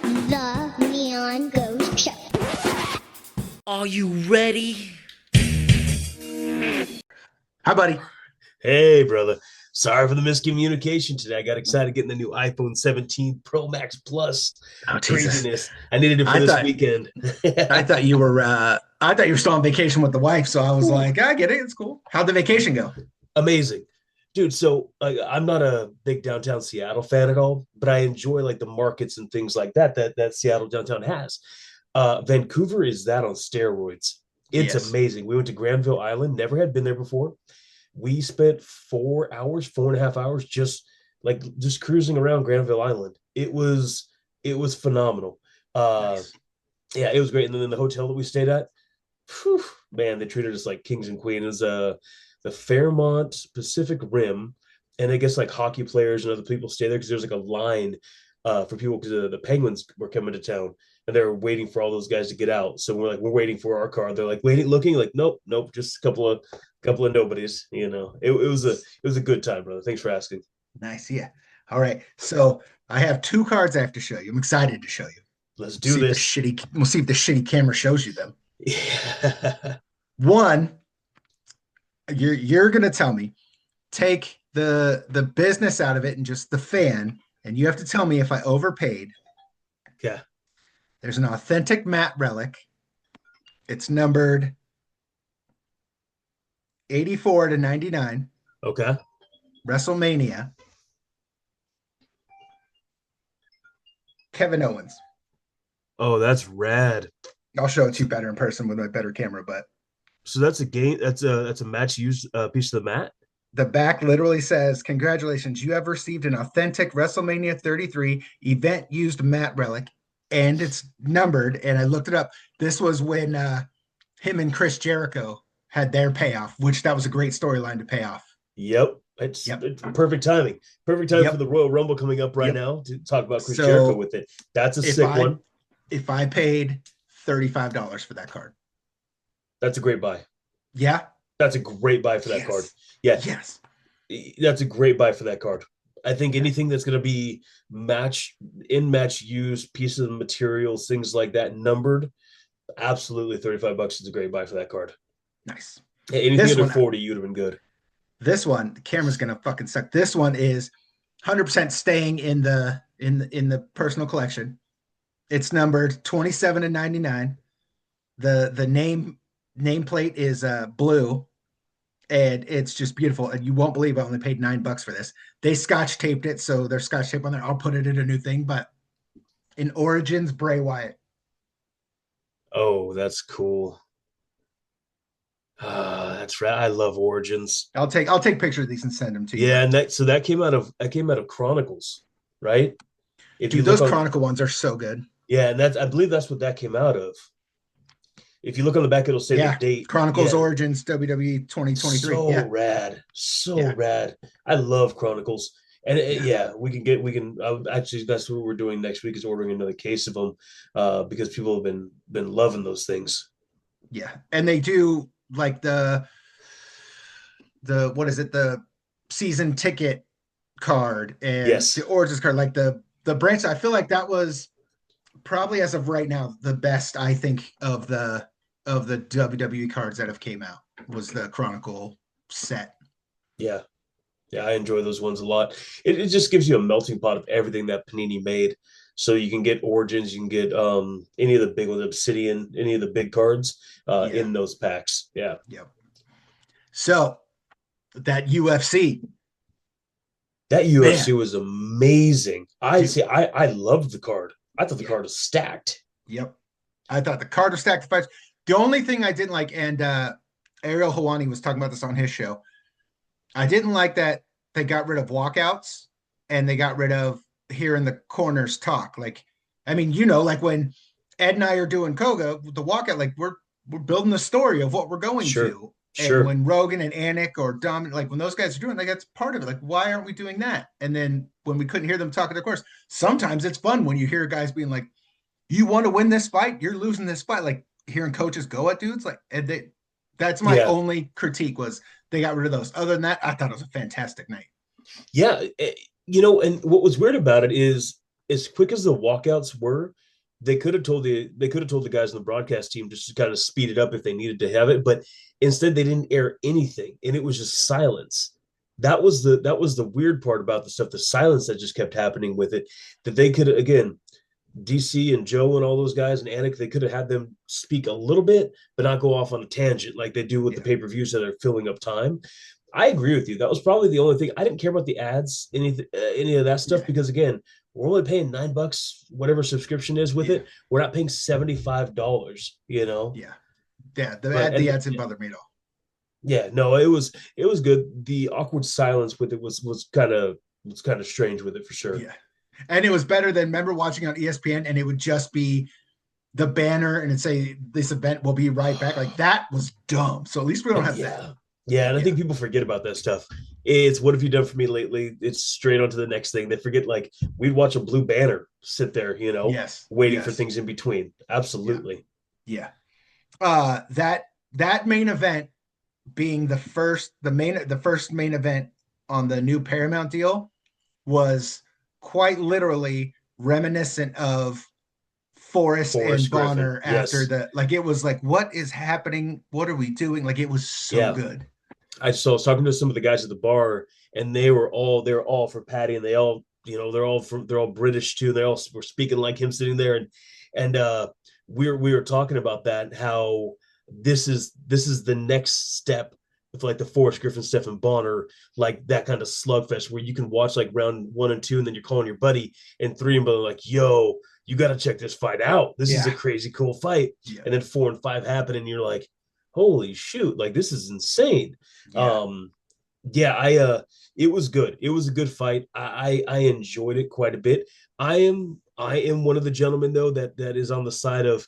The Neon Ghost Show. Are you ready? Hi, buddy. Hey, brother. Sorry for the miscommunication today. I got excited getting the new iPhone 17 Pro Max Plus. Oh, Jesus. Craziness. I needed it for this weekend. I thought you were still on vacation with the wife, so I was like, I get it. It's cool. How'd the vacation go? Amazing. Dude, so I'm not a big downtown Seattle fan at all, but I enjoy like the markets and things like that Seattle downtown has. Vancouver is that on steroids. It's amazing. We went to Granville Island, never had been there before. We spent 4.5 hours just cruising around Granville Island. It was phenomenal. Nice. Yeah, it was great. And then the hotel that we stayed at, whew, man, they treated us like kings and queens. It was the Fairmont Pacific Rim, and I guess like hockey players and other people stay there because there's like a line for people because the Penguins were coming to town and they were waiting for all those guys to get out. So we're waiting for our car. They're like looking like nope, just a couple of nobodies. You know, it was a good time, brother. Thanks for asking. Nice, yeah. All right, so I have 2 cards I have to show you. I'm excited to show you. Let's do this. We'll see if the shitty camera shows you them. Yeah. One, you're gonna tell me, take the business out of it and just the fan, and you have to tell me if I overpaid. Yeah. There's an authentic matte relic. It's numbered 84 to 99. Okay. WrestleMania. Kevin Owens. Oh, that's rad. I'll show it to you better in person with my better camera, but so that's a game. That's a match used piece of the mat. The back literally says, "Congratulations, you have received an authentic WrestleMania 33 event used matte relic," and it's numbered. And I looked it up. This was when him and Chris Jericho had their payoff, which that was a great storyline to pay off. Yep. It's perfect timing. Perfect time for the Royal Rumble coming up right now to talk about Chris Jericho with it. That's a sick one. If I paid $35 for that card. That's a great buy. Yeah. That's a great buy for that card. Yeah. Yes. That's a great buy for that card. I think anything that's going to be match use, pieces of materials, things like that, numbered, absolutely $35 is a great buy for that card. Nice. Yeah, anything under 40, you'd have been good. This one, the camera's gonna fucking suck. This one is 100% staying in the personal collection. It's numbered 27 to 99. The nameplate is blue, and it's just beautiful. And you won't believe I only paid $9 for this. They scotch taped it, so there's scotch tape on there. I'll put it in a new thing, but in Origins, Bray Wyatt. Oh, that's cool. That's right. I love Origins. I'll take pictures of these and send them to you. Yeah, and that came out of Chronicles, right? Dude, those Chronicle ones are so good. Yeah, and I believe that's what that came out of. If you look on the back, it'll say the date. Chronicles Origins WWE 2023. So rad. So rad. I love Chronicles. And actually that's what we're doing next week is ordering another case of them because people have been loving those things. Yeah. And they do like the what is it? The season ticket card and the Origins card, like the branch. I feel like that was probably as of right now the best I think of the WWE cards that have came out was the Chronicle set. Yeah, I enjoy those ones a lot. It just gives you a melting pot of everything that Panini made. So you can get Origins, you can get any of the big ones, Obsidian, any of the big cards in those packs. Yeah. Yep. So that UFC was amazing. I loved the card. I thought the card was stacked. Yep. I thought the card was stacked. The only thing I didn't like, and Ariel Helwani was talking about this on his show, I didn't like that they got rid of walkouts and they got rid of hearing the corners talk. Like, I mean, like when Ed and I are doing Koga, the walkout, like we're building the story of what we're going to. And when Rogan and Anik or Dom, like when those guys are doing, like that's part of it. Like, why aren't we doing that? And then when we couldn't hear them talking, of course, sometimes it's fun when you hear guys being like, "You want to win this fight? You're losing this fight." Like hearing coaches go at dudes, like, and that's my only critique was they got rid of those. Other than that, I thought it was a fantastic night. Yeah, and what was weird about it is as quick as the walkouts were, they could have told the guys on the broadcast team just to kind of speed it up if they needed to have it, but instead they didn't air anything, and it was just silence. That was the weird part about the stuff, the silence that just kept happening with it. That they could, again, DC and Joe and all those guys and Anik, they could have had them speak a little bit, but not go off on a tangent like they do with the pay-per-views that are filling up time. I agree with you. That was probably the only thing. I didn't care about the ads, any of that stuff, because again, we're only paying $9, whatever subscription is with it. We're not paying $75, you know? Yeah. The ads didn't bother me at all. Yeah, no, it was good. The awkward silence with it was kind of strange with it for sure. Yeah. And it was better than, remember watching on ESPN and it would just be the banner and it'd say this event will be right back. Like that was dumb. So at least we don't have that. Yeah, and I think people forget about that stuff. It's what have you done for me lately? It's straight on to the next thing. They forget, like, we'd watch a blue banner sit there, you know, waiting for things in between. Absolutely. Yeah. That main event being the first main event on the new Paramount deal was quite literally reminiscent of Forrest and Bonner after like it was like, what is happening? What are we doing? Like it was so good. I was talking to some of the guys at the bar, and they were all for Patty, and they all, you know, they're all British too. They all were speaking like him sitting there, and we were talking about that, how this is the next step with like the Forrest Griffin, Stephen Bonner, like that kind of slugfest where you can watch like round 1 and 2, and then you're calling your buddy, and 3 and they're like, yo, you got to check this fight out. This is a crazy cool fight. Yeah. And then 4 and 5 happen, and you're like, holy shoot, like this is insane. It was good. It was a good fight. I enjoyed it quite a bit. I am one of the gentlemen though that is on the side of,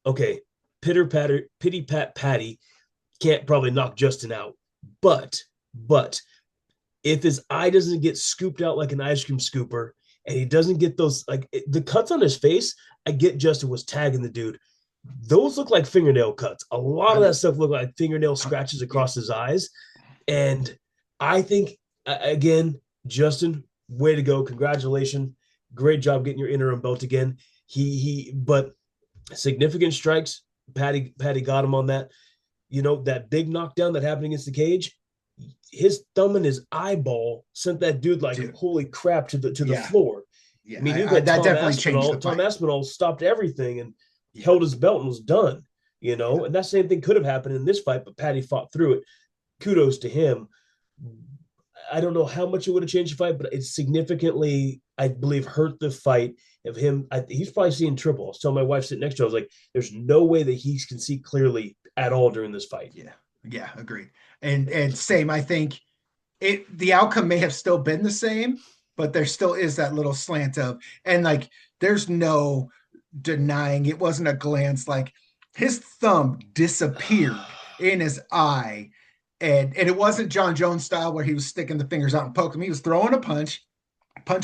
okay, pity pat Patty can't probably knock Justin out, but if his eye doesn't get scooped out like an ice cream scooper, and he doesn't get those, like the cuts on his face, I get Justin was tagging the dude. Those look like fingernail cuts. A lot of that stuff look like fingernail scratches across his eyes. And I think, again, Justin, way to go. Congratulations. Great job getting your interim belt again. But significant strikes. Patty got him on that. You know, that big knockdown that happened against the cage, his thumb and his eyeball sent that dude like, holy crap, to the floor. Yeah, I mean, that definitely changed the fight. Tom Aspinall stopped everything and held his belt and was done, you know, and that same thing could have happened in this fight, but Patty fought through it. Kudos to him. I don't know how much it would have changed the fight, but it significantly, I believe, hurt the fight of him. He's probably seeing triple. I was telling my wife sitting next to him, I was like, there's no way that he can see clearly at all during this fight. Yeah, agreed. And same, I think the outcome may have still been the same, but there still is that little slant of, and like, there's no denying it wasn't a glance. Like his thumb disappeared in his eye, and it wasn't John Jones style where he was sticking the fingers out and poking him. He was throwing a punch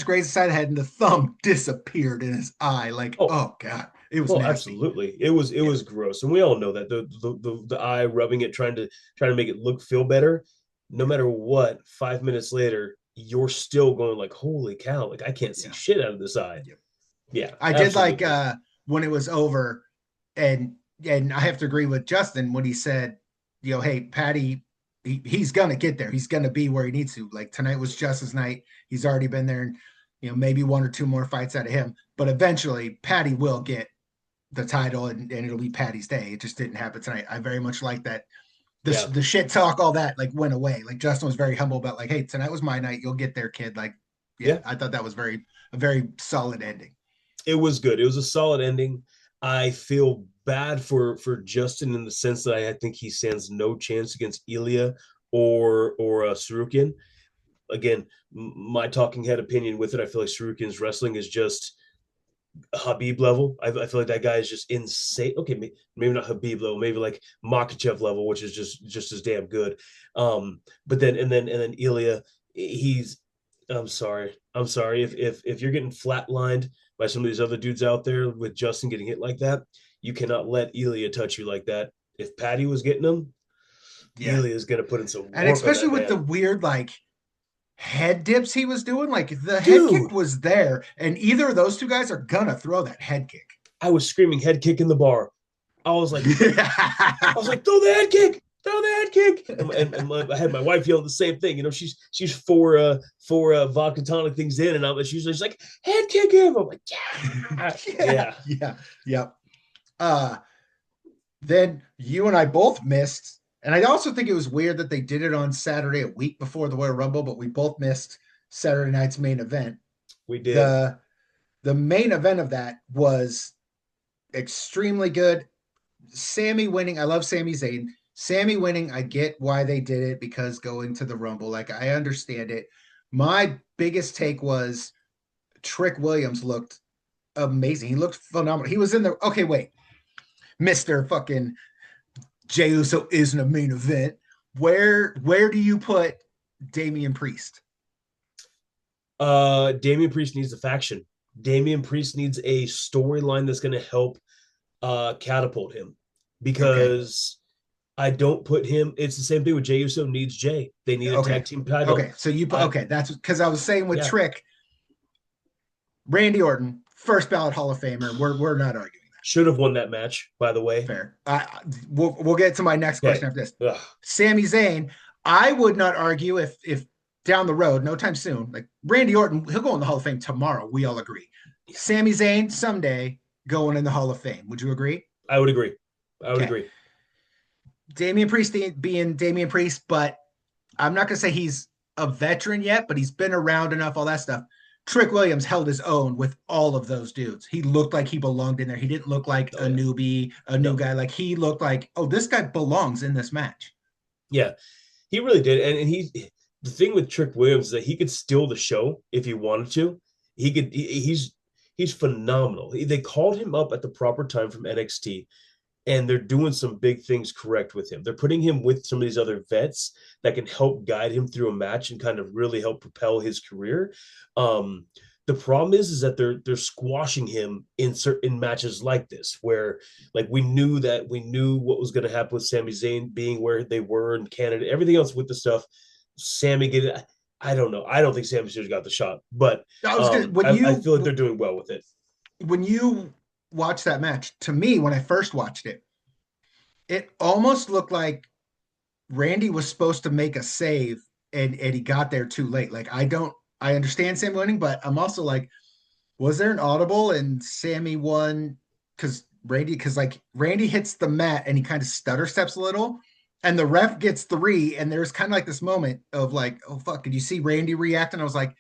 grazed the side of the head, and the thumb disappeared in his eye. Like, oh god, it was nasty. Absolutely, it was gross, and we all know that the eye rubbing it, trying to make it feel better. No matter what, 5 minutes later, you're still going like, holy cow, like I can't see shit out of this eye. Yeah, I did like when it was over, and I have to agree with Justin when he said, you know, hey, Patty, he's gonna get there. He's gonna be where he needs to. Like tonight was Justin's night. He's already been there, and you know, maybe 1 or 2 more fights out of him. But eventually, Patty will get the title, and it'll be Patty's day. It just didn't happen tonight. I very much like that. The shit talk, all that, like went away. Like Justin was very humble about, like, hey, tonight was my night. You'll get there, kid. Like, I thought that was a very solid ending. It was good. It was a solid ending. I feel bad for Justin in the sense that I think he stands no chance against Ilya or Sarukian. Again, my talking head opinion with it, I feel like Sarukian's wrestling is just Habib level. I feel like that guy is just insane. Okay, maybe not Habib level, maybe like Makachev level, which is just as damn good. But then and then Ilya, I'm sorry if you're getting flatlined by some of these other dudes out there with Justin getting hit like that, you cannot let Ilya touch you like that. If Patty was getting him, Ilya is going to put in some work. And especially with the weird, like, head dips he was doing. Like the head Dude, kick was there, and either of those two guys are gonna throw that head kick. I was screaming head kick in the bar. I was like, throw the head kick, throw the head kick. I had my wife yelling the same thing. You know, she's four vodka tonic things in, and she's like, head kick him. I'm like, yeah. Then you and I both missed, and I also think it was weird that they did it on Saturday, a week before the Royal Rumble, but we both missed Saturday night's main event. We did. The main event of that was extremely good. Sammy winning. I love Sami Zayn. Sammy winning, I get why they did it, because going to the Rumble, like I understand it. My biggest take was Trick Williams looked amazing. He looked phenomenal. He was in the okay, wait. Mr. fucking Jey Uso isn't a main event. Where do you put Damian Priest? Damian Priest needs a faction. Damian Priest needs a storyline that's going to help catapult him, because I don't put him. It's the same thing with Jey Uso needs Jay. They need a tag team title. Okay, so you put that's because I was saying with Trick, Randy Orton, first ballot Hall of Famer. We're not arguing. Should have won that match, by the way. Fair. We'll get to my next question after this. Sami Zayn, I would not argue if down the road, no time soon, like Randy Orton, he'll go in the Hall of Fame tomorrow. We all agree. Sami Zayn someday going in the Hall of Fame. Would you agree? I would agree. Agree. Damian Priest being Damian Priest, but I'm not going to say he's a veteran yet, but he's been around enough, all that stuff. Trick Williams held his own with all of those dudes. He looked like he belonged in there. He didn't look like a newbie, a new guy. Like he looked like, oh, this guy belongs in this match. Yeah, he really did. And the thing with Trick Williams is that he could steal the show if he wanted to. He's phenomenal. They called him up at the proper time from NXT, and they're doing some big things correct with him. They're putting him with some of these other vets that can help guide him through a match and kind of really help propel his career. The problem is that they're squashing him in certain matches like this, where like we knew what was going to happen with Sami Zayn being where they were in Canada, everything else with the stuff. Sammy getting, I don't know. I don't think Sammy should have got the shot, but I feel like they're doing well with it. When you watch that match, to me, when I first watched it, it almost looked like Randy was supposed to make a save and he got there too late. Like I understand Sammy winning, but I'm also like, was there an audible and Sammy won because Randy hits the mat and he kind of stutter steps a little, and the ref gets 3, and there's kind of like this moment of like, oh fuck, did you see Randy react? And I was like,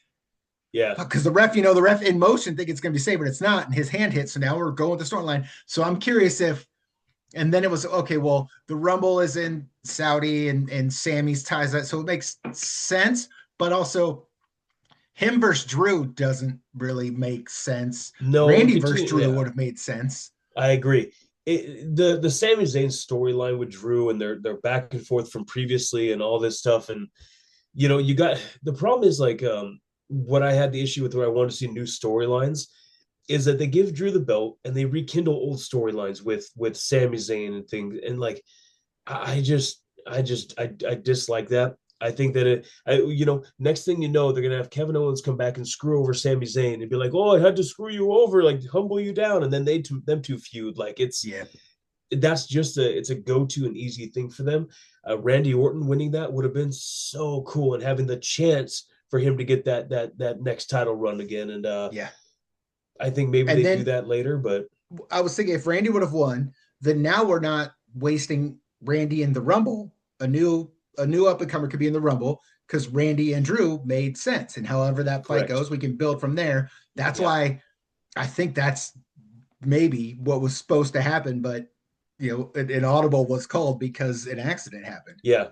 yeah, because the ref in motion think it's going to be safe, but it's not, and his hand hits. So now we're going with the storyline. So I'm curious if, and then it was okay. Well, the Rumble is in Saudi, and Sammy's ties that, so it makes sense. But also, him versus Drew doesn't really make sense. No, Randy versus Drew would have made sense. I agree. The Sami Zayn storyline with Drew and their back and forth from previously and all this stuff, and you got the problem is like what I had the issue with where I wanted to see new storylines is that they give Drew the belt and they rekindle old storylines with Sami Zayn and things, and like I dislike that. I think that next thing you know, they're gonna have Kevin Owens come back and screw over Sami Zayn and be like, "Oh, I had to screw you over, like humble you down," and then them two feud. Like that's just it's a go-to and easy thing for them. Randy Orton winning that would have been so cool, and having the chance for him to get that next title run again. And I think maybe they do that later. But I was thinking if Randy would have won, then now we're not wasting Randy in the Rumble. A new up and comer could be in the Rumble because Randy and Drew made sense, and however that fight goes, we can build from there. That's why I think that's maybe what was supposed to happen, but an audible was called because an accident happened. Yeah,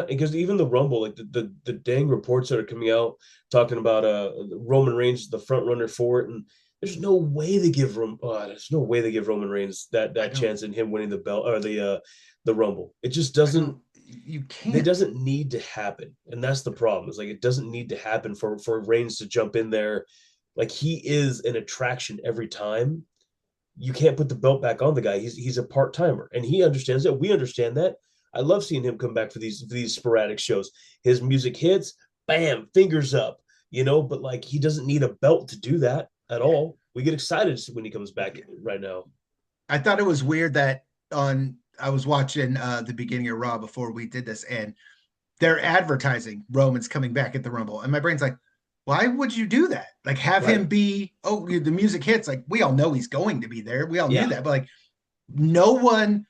because even the Rumble, like the dang reports that are coming out talking about Roman Reigns the front runner for it, and there's no way they give Roman Reigns that chance in him winning the belt or the Rumble. It just doesn't. You can't. It doesn't need to happen, and that's the problem. It's like it doesn't need to happen for Reigns to jump in there. Like he is an attraction every time. You can't put the belt back on the guy. He's a part timer, and he understands that. We understand that. I love seeing him come back for these sporadic shows. His music hits, bam, fingers up, but like he doesn't need a belt to do that at all. We get excited when he comes back right now. I thought it was weird that I was watching the beginning of Raw before we did this, and they're advertising Roman's coming back at the Rumble. And my brain's like, why would you do that? Like have him be, the music hits. Like we all know he's going to be there. We all knew that, but like no one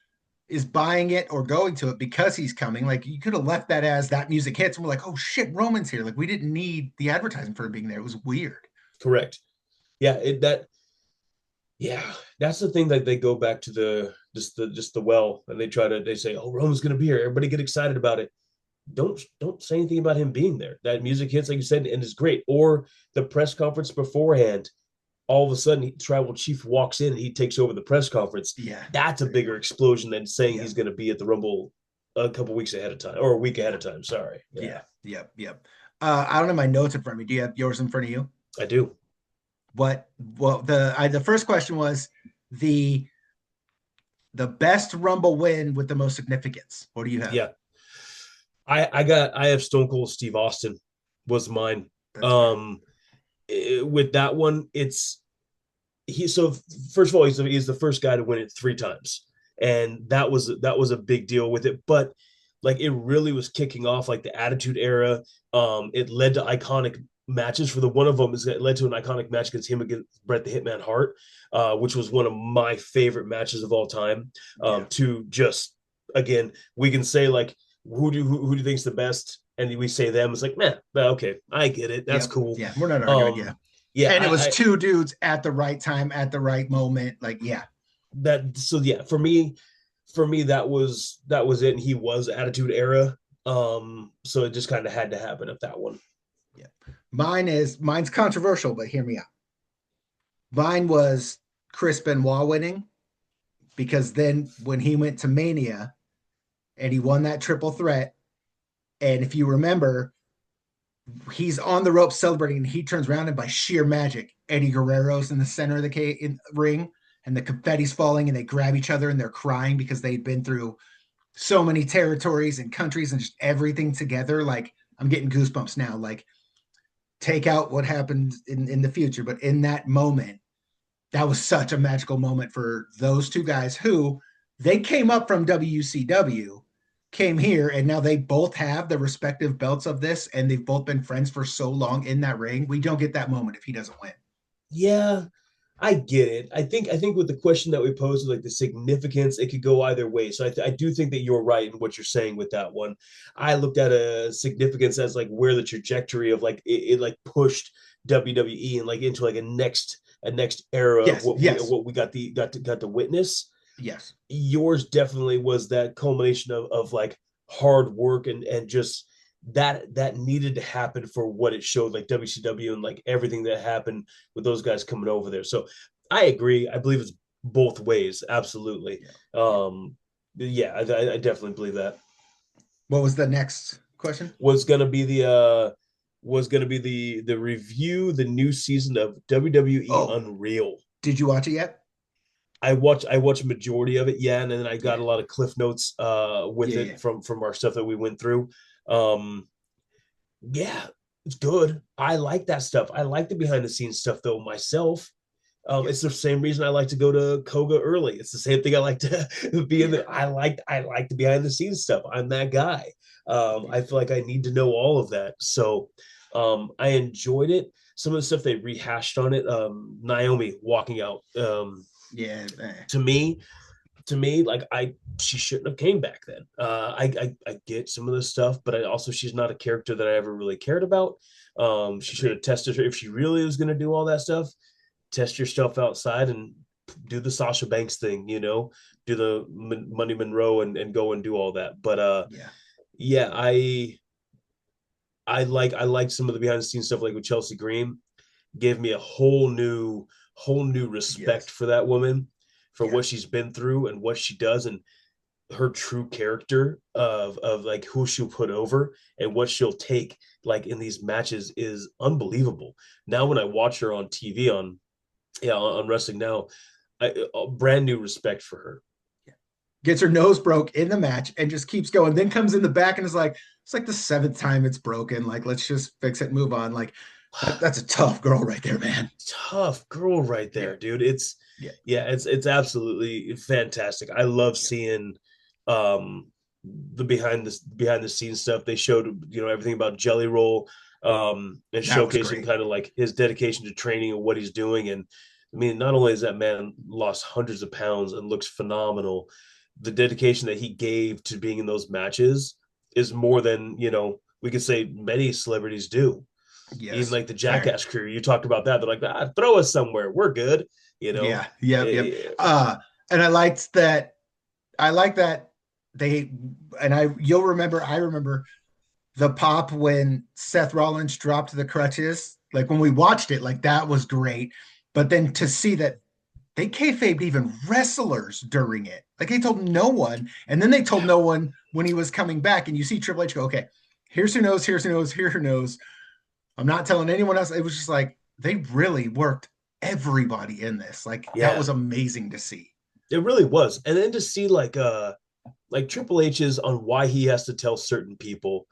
is buying it or going to it because he's coming. Like you could have left that as that music hits and we're like, oh shit, Roman's here. Like we didn't need the advertising for him being there. It was weird. Correct. Yeah. That's the thing that they go back to the well and they say, oh, Roman's going to be here. Everybody get excited about it. Don't say anything about him being there. That music hits, like you said, and is great. Or the press conference beforehand, all of a sudden, Tribal Chief walks in and he takes over the press conference. Yeah, that's a bigger explosion than saying he's going to be at the Rumble a couple weeks ahead of time or a week ahead of time. Sorry. Yep. I don't have my notes in front of me. Do you have yours in front of you? I do. The first question was the best Rumble win with the most significance. What do you have? Yeah. I have Stone Cold Steve Austin was mine. With that one, so first of all, he's the first guy to win it 3 times. And that was a big deal with it. But like it really was kicking off like the Attitude Era. It led to iconic matches. For the one of them it led to an iconic match against him against Bret the Hitman Hart, which was one of my favorite matches of all time. To just again, we can say like who do you think's the best, and we say them. It's like, man, okay, I get it. That's cool. Yeah, we're not arguing. And it was 2 dudes at the right time at the right moment. Like, for me that was it. And he was Attitude Era. So it just kind of had to happen at that one. Yeah. Mine's controversial, but hear me out. Mine was Chris Benoit winning, because then when he went to Mania and he won that triple threat, and if you remember, he's on the rope celebrating and he turns around and by sheer magic, Eddie Guerrero's in the center of the ring and the confetti's falling and they grab each other and they're crying because they'd been through so many territories and countries and just everything together. Like I'm getting goosebumps now. Like take out what happened in the future, but in that moment, that was such a magical moment for those 2 guys who they came up from WCW, came here, and now they both have the respective belts of this, and they've both been friends for so long in that ring. We don't get that moment if he doesn't win. Yeah, I get it. I think with the question that we posed, like the significance, it could go either way. So I do think that you're right in what you're saying with that one. I looked at a significance as like where the trajectory of like it like pushed WWE and like into like a next era of what we got to witness. Yes. Yours definitely was that culmination of like hard work and just that needed to happen for what it showed, like WCW and like everything that happened with those guys coming over there. So I agree. I believe it's both ways. Absolutely. Yeah. I definitely believe that. What was the next question? Was going to be the review, the new season of WWE Unreal. Did you watch it yet? I watched a majority of it, and then I got a lot of cliff notes with it from our stuff that we went through. It's good. I like that stuff. I like the behind the scenes stuff though myself. It's the same reason I like to go to Koga early. It's the same thing I like to be in there. I like the behind the scenes stuff. I'm that guy. I feel like I need to know all of that. So I enjoyed it. Some of the stuff they rehashed on it. Naomi walking out. To me, like she shouldn't have came back then. I get some of this stuff, but she's not a character that I ever really cared about. She should have tested her if she really was going to do all that stuff. Test your stuff outside and do the Sasha Banks thing, do the Money Monroe and go and do all that. But I like some of the behind the scenes stuff, like with Chelsea Green. Gave me a whole new respect for that woman, for what she's been through and what she does, and her true character of like who she'll put over and what she'll take like in these matches is unbelievable. Now when I watch her on TV on Wrestling Now, a brand new respect for her. Gets her nose broke in the match and just keeps going, then comes in the back and is like, it's like the seventh time it's broken. Like, let's just fix it, and move on. Like, that's a tough girl right there, man. Tough girl right Yeah, there, dude. It's yeah, yeah, it's absolutely fantastic. I love seeing um the behind the scenes stuff. They showed, everything about Jelly Roll, and that was showcasing great. kind of like his dedication to training and what he's doing. And I mean, not only has that man lost hundreds of pounds and looks phenomenal, the dedication that he gave to being in those matches is more than, we could say many celebrities do. Even Yes, like the fair. Jackass crew, you talked about that. They're like, throw us somewhere. We're good. You know, Yeah, yep, yep. Eh, And I liked that. I like that they and you'll remember. I remember the pop when Seth Rollins dropped the crutches. Like when we watched it, like that was great. But then to see that they kayfabed even wrestlers during it. Like they told no one, and then they told no one when he was coming back. And you see Triple H go, "Okay, here's who knows, here's who knows, here who knows. I'm not telling anyone else." It was just like they really worked everybody in this. Like that yeah, was amazing to see. it really was. And then to see like Triple H's on why he has to tell certain people,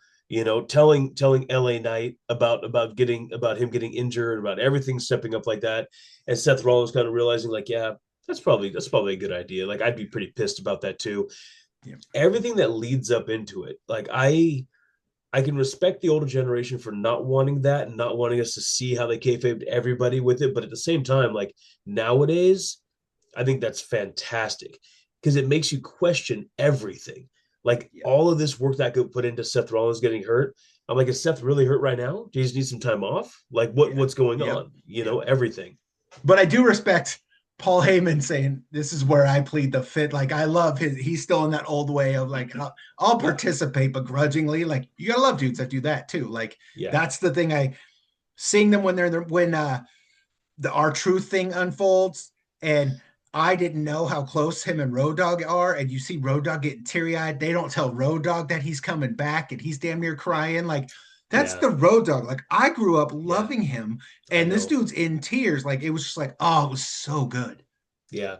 telling LA Knight about him getting injured, about everything stepping up like that, and Seth Rollins kind of realizing like, yeah, that's probably a good idea. Like I'd be pretty pissed about that too. Yeah. Everything that leads up into it, like I can respect the older generation for not wanting that and not wanting us to see how they kayfabed everybody with it, but at the same time, like nowadays, I think that's fantastic because it makes you question everything. Like Yeah. all of this work that got put into Seth Rollins getting hurt. I'm like, is Seth really hurt right now? Do you just need some time off? Like Yeah. what's going Yep. on? Yep. Everything. But I do respect Paul Heyman saying this is where I plead the fifth. Like I love he's still in that old way of like I'll participate begrudgingly. Like you gotta love dudes that do that too. Like Yeah. that's the thing. I seeing them when they're there when the R-Truth thing unfolds, and I didn't know how close him and Road Dogg are, and you see Road Dogg getting teary-eyed. They don't tell Road Dogg that he's coming back, and he's damn near crying. Like that's Yeah. the Road Dogg. Like I grew up Yeah. loving him, I and this know. dude's in tears. Like it was just like, oh, it was so good. Yeah.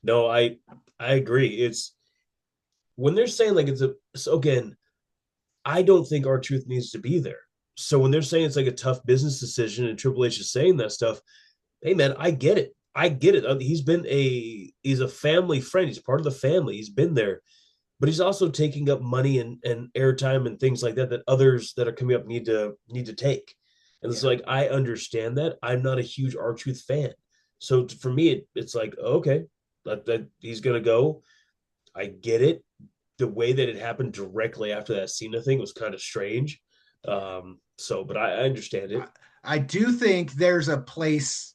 No, I agree. It's when they're saying like so again, I don't think our truth needs to be there. So when they're saying it's like a tough business decision and Triple H is saying that stuff, hey man, I get it. I get it. He's a family friend. He's part of the family. He's been there, but he's also taking up money and airtime and things like that that others that are coming up need to take. And it's Yeah. like I understand that. I'm not a huge R-Truth fan, so for me, it's like okay, that he's gonna go. I get it. The way that it happened directly after that Cena thing was kind of strange. But I understand I, it. I do think there's a place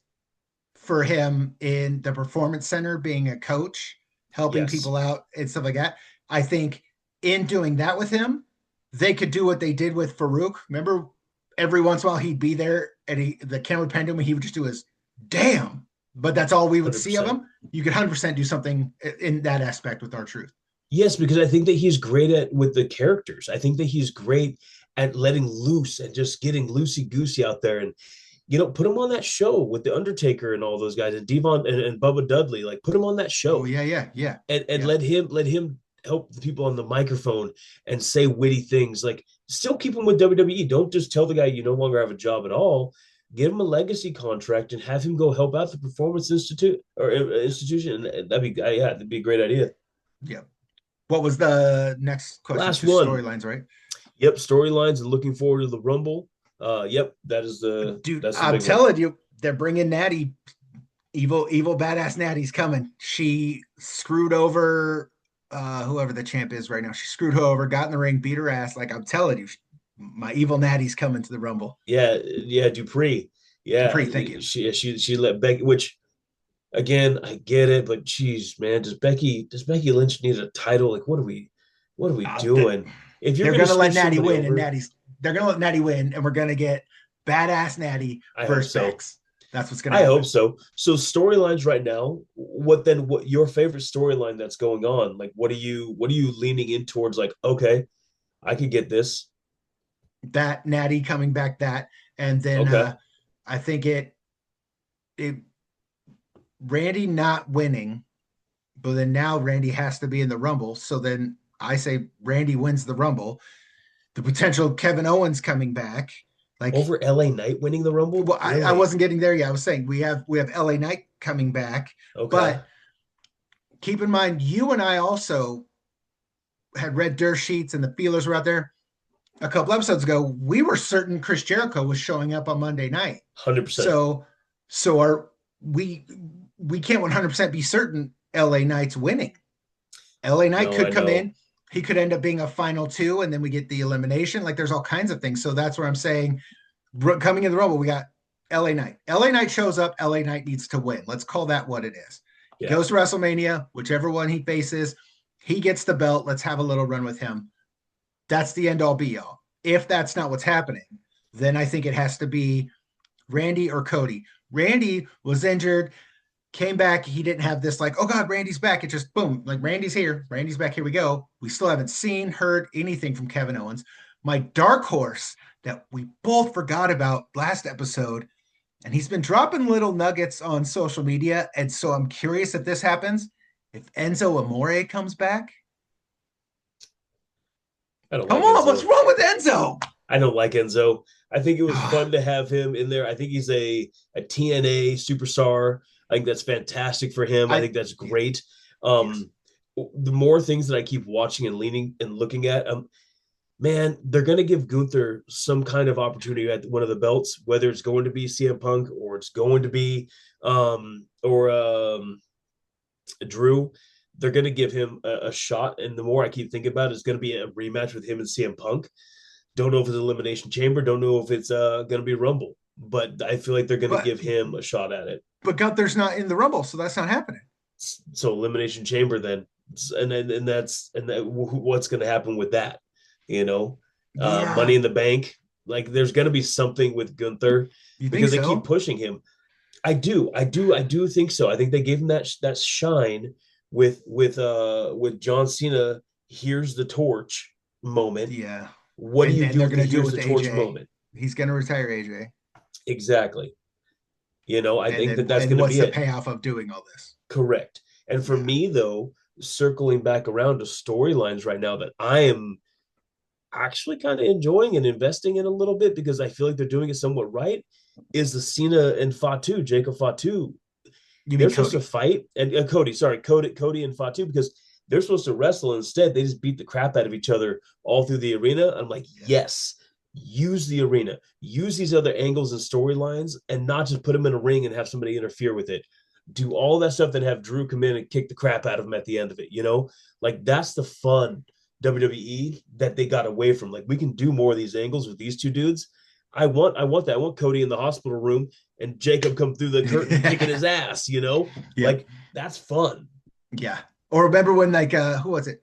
for him in the performance center being a coach, helping Yes, people out and stuff like that. I think in doing that with him, they could do what they did with Farouk. Remember, every once in a while he'd be there and the camera panned him and he would just do his damn. But that's all we would see of 100%. him. You could 100% do something in that aspect with R-Truth. Yes, because I think that he's great at with the characters. I think that he's great at letting loose and just getting loosey goosey out there, and put him on that show with the Undertaker and all those guys, and Devon and Bubba Dudley. Like, put him on that Oh show, yeah, yeah, yeah, and yeah, let him help the people on the microphone and say witty things. Like, still keep him with WWE. Don't just tell the guy you no longer have a job at all. Give him a legacy contract and have him go help out the Performance Institute or institution. And that'd be a great idea. yeah. What was the next question? Last Just one. storylines, right? Yep, storylines and looking forward to the Rumble. Yep, Dude, that's the I'm big one. telling you, they're bringing Natty. Evil badass Natty's coming. She screwed over whoever the champ is right now. She screwed her over, got in the ring, beat her ass. Like I'm telling you, my evil Natty's coming to the Rumble. Yeah, yeah, Dupree. Yeah, Dupree, thank you. she let Becky, which again I get it, but geez, man, does Becky Lynch need a title? Like, what are we Uh, doing? If you're they're gonna gonna let switch Natty somebody win, and over, they're gonna let Natty win, and we're gonna get badass Natty I hope versus so. Bex. That's what's gonna I hope happen. so. So storylines right now. What your favorite storyline that's going on? Like, what are you leaning in towards? Like, okay, I could get this. That Natty coming back, that, and then Okay, I think it Randy not winning, but then now Randy has to be in the Rumble. So then I say Randy wins the Rumble. the potential Kevin Owens coming back. Like Over LA Knight winning the Rumble? well, Really? I wasn't getting there yet. I was saying we have LA Knight coming back, Okay. but keep in mind, you and I also had read dirt sheets and the feelers were out there a couple episodes ago. We were certain Chris Jericho was showing up on Monday night. 100%. So we can't 100% be certain LA Knight's winning. LA Knight could come in. He could end up being a final two, and then we get the elimination. Like there's all kinds of things. So that's where I'm saying coming in the Rumble, we got LA Knight. LA Knight shows up. LA Knight needs to win. Let's call that what it is. Yeah. He goes to WrestleMania, whichever one he faces, he gets the belt. Let's have a little run with him. That's the end all be all. If that's not what's happening, then I think it has to be Randy or Cody. Randy was injured, came back. He didn't have this like, oh God, Randy's back. It just boom, like Randy's here. Randy's back. Here we go. We still haven't seen, heard anything from Kevin Owens. My dark horse that we both forgot about last episode, and he's been dropping little nuggets on social media. And so I'm curious if this happens. If Enzo Amore comes back. Come on, what's wrong with Enzo? I don't like Enzo. I think it was fun to have him in there. I think he's a TNA superstar. I think that's fantastic for him. I think that's great. Yes. The more things that I keep watching and leaning and looking at, man, they're going to give Gunther some kind of opportunity at one of the belts, whether it's going to be CM Punk or it's going to be Drew. They're going to give him a shot. And the more I keep thinking about it, it's going to be a rematch with him and CM Punk. Don't know if it's Elimination Chamber. Don't know if it's going to be Rumble. But I feel like they're going to give him a shot at it. But Gunther's not in the Rumble, so that's not happening. So Elimination Chamber then. And what's going to happen with that? You know? Yeah. Money in the Bank. Like there's going to be something with Gunther because they keep pushing him. I do think so. I think they gave him that shine with John Cena. Here's the torch moment. Yeah. What do you do? They're going to do with the torch moment. He's going to retire AJ. Exactly. You know, I think that's going to be what's the payoff of doing all this? Correct. And for me though, circling back around to storylines right now that I am actually kind of enjoying and investing in a little bit because I feel like they're doing it somewhat right, is the Cena and Fatu, Jacob Fatu. They're supposed to fight, and Cody and Fatu, because they're supposed to wrestle. Instead, they just beat the crap out of each other all through the arena. I'm like, yes, use the arena, use these other angles and storylines, and not just put them in a ring and have somebody interfere with it. Do all that stuff, then have Drew come in and kick the crap out of him at the end of it. You know, like that's the fun WWE that they got away from. Like we can do more of these angles with these two dudes. I want that. I want Cody in the hospital room and Jacob come through the curtain kicking his ass, you know? Yeah. Like that's fun. Yeah. Or remember when like who was it?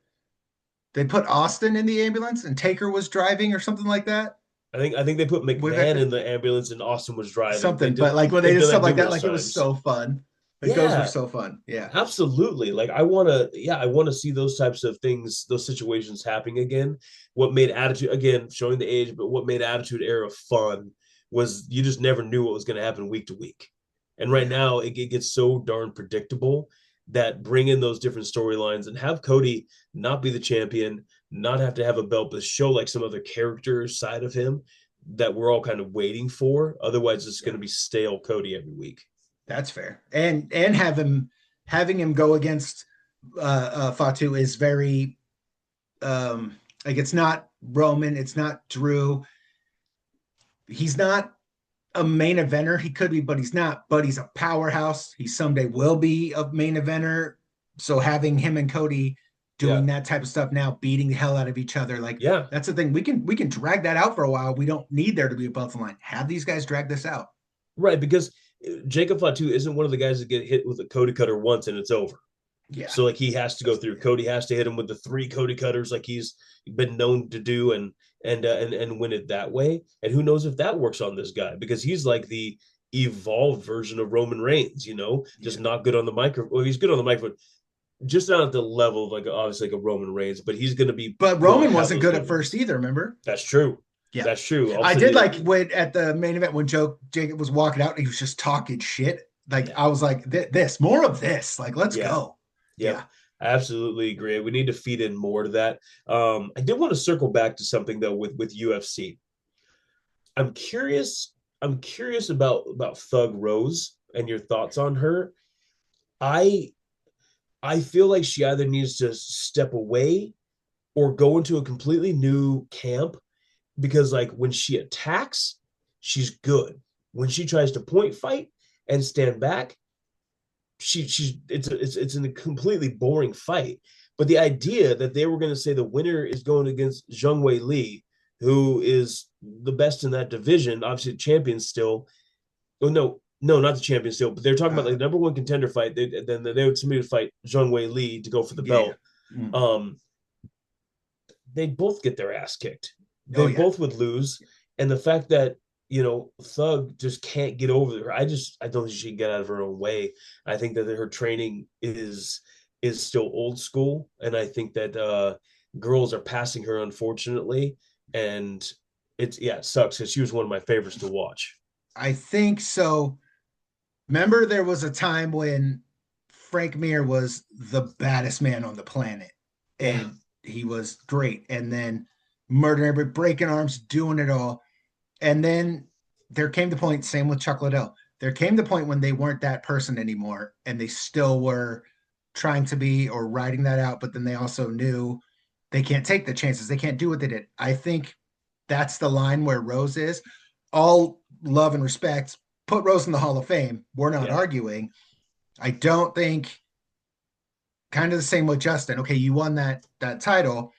They put Austin in the ambulance and Taker was driving or something like that. I think they put McMahon in the ambulance and Austin was driving. Something, but like when they did stuff like that, like it was so fun. Like those were so fun. Yeah. Absolutely. Like I want to see those types of things, those situations happening again. What made Attitude, again, showing the age, but what made Attitude Era fun was you just never knew what was going to happen week to week. And right now it gets so darn predictable that bring in those different storylines and have Cody not be the champion, not have to have a belt, but show like some other character side of him that we're all kind of waiting for. Otherwise it's going to be stale Cody every week. That's fair. And having him go against Fatu is very like it's not Roman, it's not Drew. He's not a main eventer. He could be, but he's not. But he's a powerhouse. He someday will be a main eventer. So having him and Cody doing that type of stuff now, beating the hell out of each other, like that's the thing. We can drag that out for a while. We don't need there to be a belt line. Have these guys drag this out. Right, because Jacob Fatu isn't one of the guys that get hit with a Cody cutter once and it's over. Yeah. So like he has to go through. Cody has to hit him with the 3 Cody cutters like he's been known to do and win it that way. And who knows if that works on this guy, because he's like the evolved version of Roman Reigns, you know, just not good on the microphone. Well, he's good on the microphone, just not at the level of like obviously like a Roman Reigns, but he's going to be. But Roman wasn't good at first either. Remember? That's true. Yeah, that's true. I did like when at the main event when Jacob was walking out and he was just talking shit. Like I was like, this more of this. Like let's go. Yeah. I absolutely agree. We need to feed in more to that. I did want to circle back to something though with UFC. I'm curious. I'm curious about Thug Rose and your thoughts on her. I I feel like she either needs to step away or go into a completely new camp because like when she attacks, she's good. When she tries to point fight and stand back, she's it's in a completely boring fight. But the idea that they were going to say the winner is going against Zhang Wei Li, who is the best in that division, obviously champion still. Oh no, not the champion still, but they're talking about like the number one contender fight. Then they would somebody to fight Zhang Wei Li to go for the Yeah. belt. Mm. They both get their ass kicked. Oh They yeah. both would lose, and the fact that Thug just can't get over her. I don't think she can get out of her own way. I think that her training is still old school, and I think that girls are passing her unfortunately, and it sucks because she was one of my favorites to watch. I think so. Remember, there was a time when Frank Mir was the baddest man on the planet, Yeah, and he was great. And then murdering everybody, breaking arms, doing it all. And then there came the point, same with Chuck Liddell. There came the point when they weren't that person anymore, and they still were trying to be or writing that out. But then they also knew they can't take the chances. They can't do what they did. I think that's the line where Rose is. All love and respect, put Rose in the Hall of Fame. We're not yeah, arguing. I don't think kind of the same with Justin. Okay, you won that title.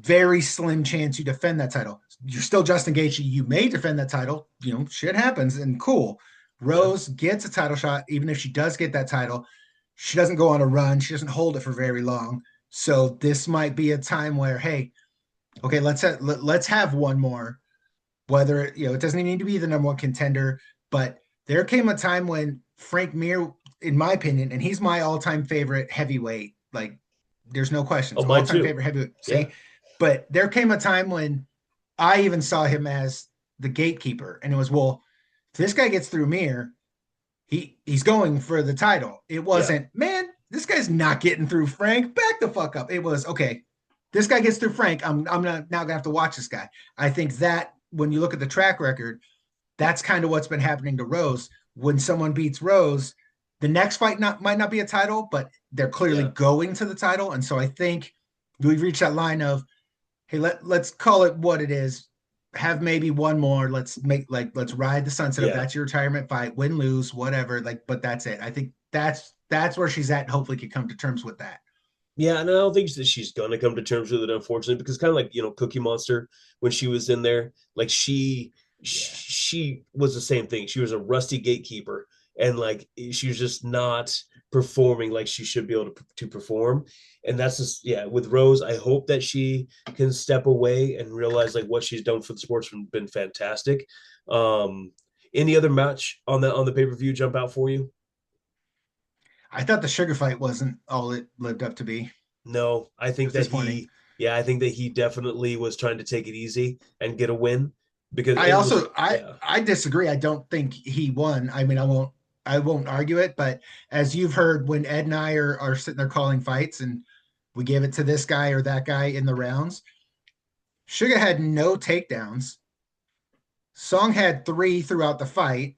Very slim chance you defend that title. You're still Justin Gaethje. You may defend that title. Shit happens and cool. yeah, Rose gets a title shot, even if she does get that title. She doesn't go on a run. She doesn't hold it for very long. So this might be a time where, hey, okay, let's have one more. Whether it doesn't need to be the number one contender, but there came a time when Frank Mir, in my opinion, and he's my all-time favorite heavyweight. Like, there's no questions. oh mine All-time too. favorite heavyweight. Yeah, See, but there came a time when I even saw him as the gatekeeper, and it was, well, if this guy gets through Mir, he's going for the title. It yeah, wasn't, man, this guy's not getting through Frank. Back the fuck up. It was, okay, this guy gets through Frank. I'm not now gonna have to watch this guy. I think that when you look at the track record, that's kind of what's been happening to Rose. When someone beats Rose, the next fight might not be a title, but they're clearly yeah. going to the title. And so I think we've reached that line of, hey, let's call it what it is. Have maybe one more. Let's ride the sunset of Yeah. that's your retirement fight, win, lose, whatever. But that's it. I think that's where she's at, and hopefully can come to terms with that. Yeah, and I don't think that she's gonna come to terms with it, unfortunately, because kind of like Cookie Monster when she was in there, like Yeah. she was the same thing. She was a rusty gatekeeper, and like she was just not performing like she should be able to perform. And that's just with Rose. I hope that she can step away and realize like what she's done for the sport's been fantastic. Um, any other match on the pay per view jump out for you? I thought the sugar fight wasn't all it lived up to be. It No, was disappointing. I think that he definitely was trying to take it easy and get a win because I it was, also I disagree. I don't think he won. I mean, I won't argue it, but as you've heard, when Ed and I are sitting there calling fights and we give it to this guy or that guy in the rounds, Suga had no takedowns. Song had three throughout the fight.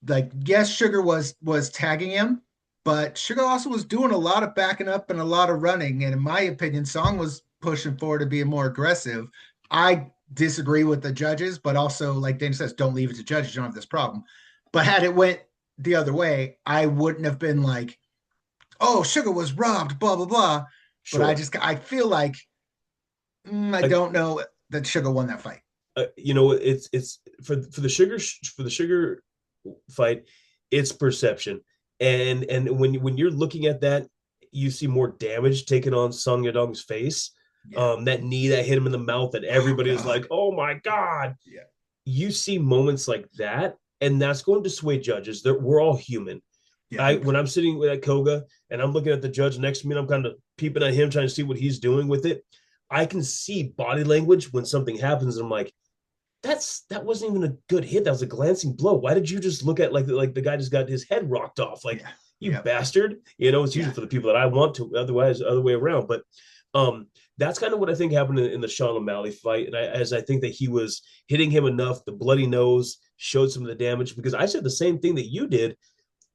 Like, yes, Sugar was tagging him, but Sugar also was doing a lot of backing up and a lot of running. And in my opinion, Song was pushing forward to be more aggressive. I disagree with the judges, but also, like Dana says, don't leave it to judges. You don't have this problem. But had it went the other way, I wouldn't have been like, oh, Sugar was robbed, blah blah blah. But sure. I feel like I I, don't know that Sugar won that fight. it's for the sugar fight, it's perception, and when you're looking at that, you see more damage taken on Sung Yadong's face. Yeah. That knee that hit him in the mouth, that Oh everybody is God. like, "Oh my god!" Yeah. You see moments like that, and that's going to sway judges. That we're all human. Yeah. I when I'm sitting with at Koga and I'm looking at the judge next to me, and I'm kind of peeping at him, trying to see what he's doing with it. I can see body language when something happens, and I'm like, that wasn't even a good hit. That was a glancing blow. Why did you just look at like the guy just got his head rocked off? Like Yeah. you Yep. bastard. It's usually for the people that I want to, otherwise, other way around. But that's kind of what I think happened in the Sean O'Malley fight. And I think that he was hitting him enough, the bloody nose showed some of the damage, because I said the same thing that you did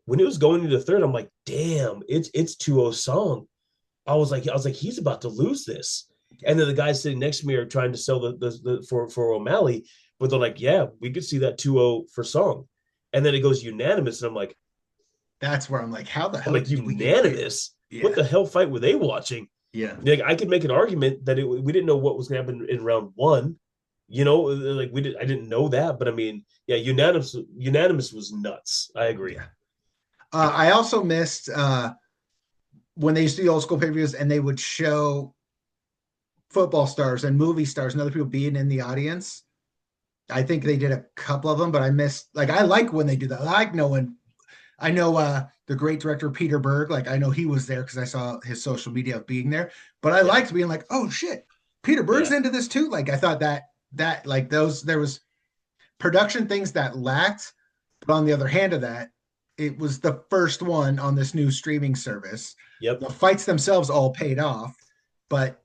when it was going into the third. I'm like, damn, it's 2-0 Song. I was like, he's about to lose this. And then the guys sitting next to me are trying to sell the for O'Malley, but they're like, yeah, we could see that 2-0 for Song. And then it goes unanimous. And I'm like, That's where I'm like, how the hell did we get unanimous? Yeah. What the hell fight were they watching? Yeah. Like, I could make an argument that we didn't know what was going to happen in round one. Like I didn't know that, but I mean, yeah, unanimous was nuts. I agree. Yeah. I also missed when they used to do old school pay-per-views and they would show football stars and movie stars and other people being in the audience. I think they did a couple of them, but I missed, like, I like when they do that. I like knowing, I know the great director Peter Berg, like I know he was there because I saw his social media of being there, but I liked being like, oh shit, Peter Berg's into this too. Like I thought that like there was production things that lacked, but on the other hand of that, it was the first one on this new streaming service. Yep. The fights themselves all paid off, but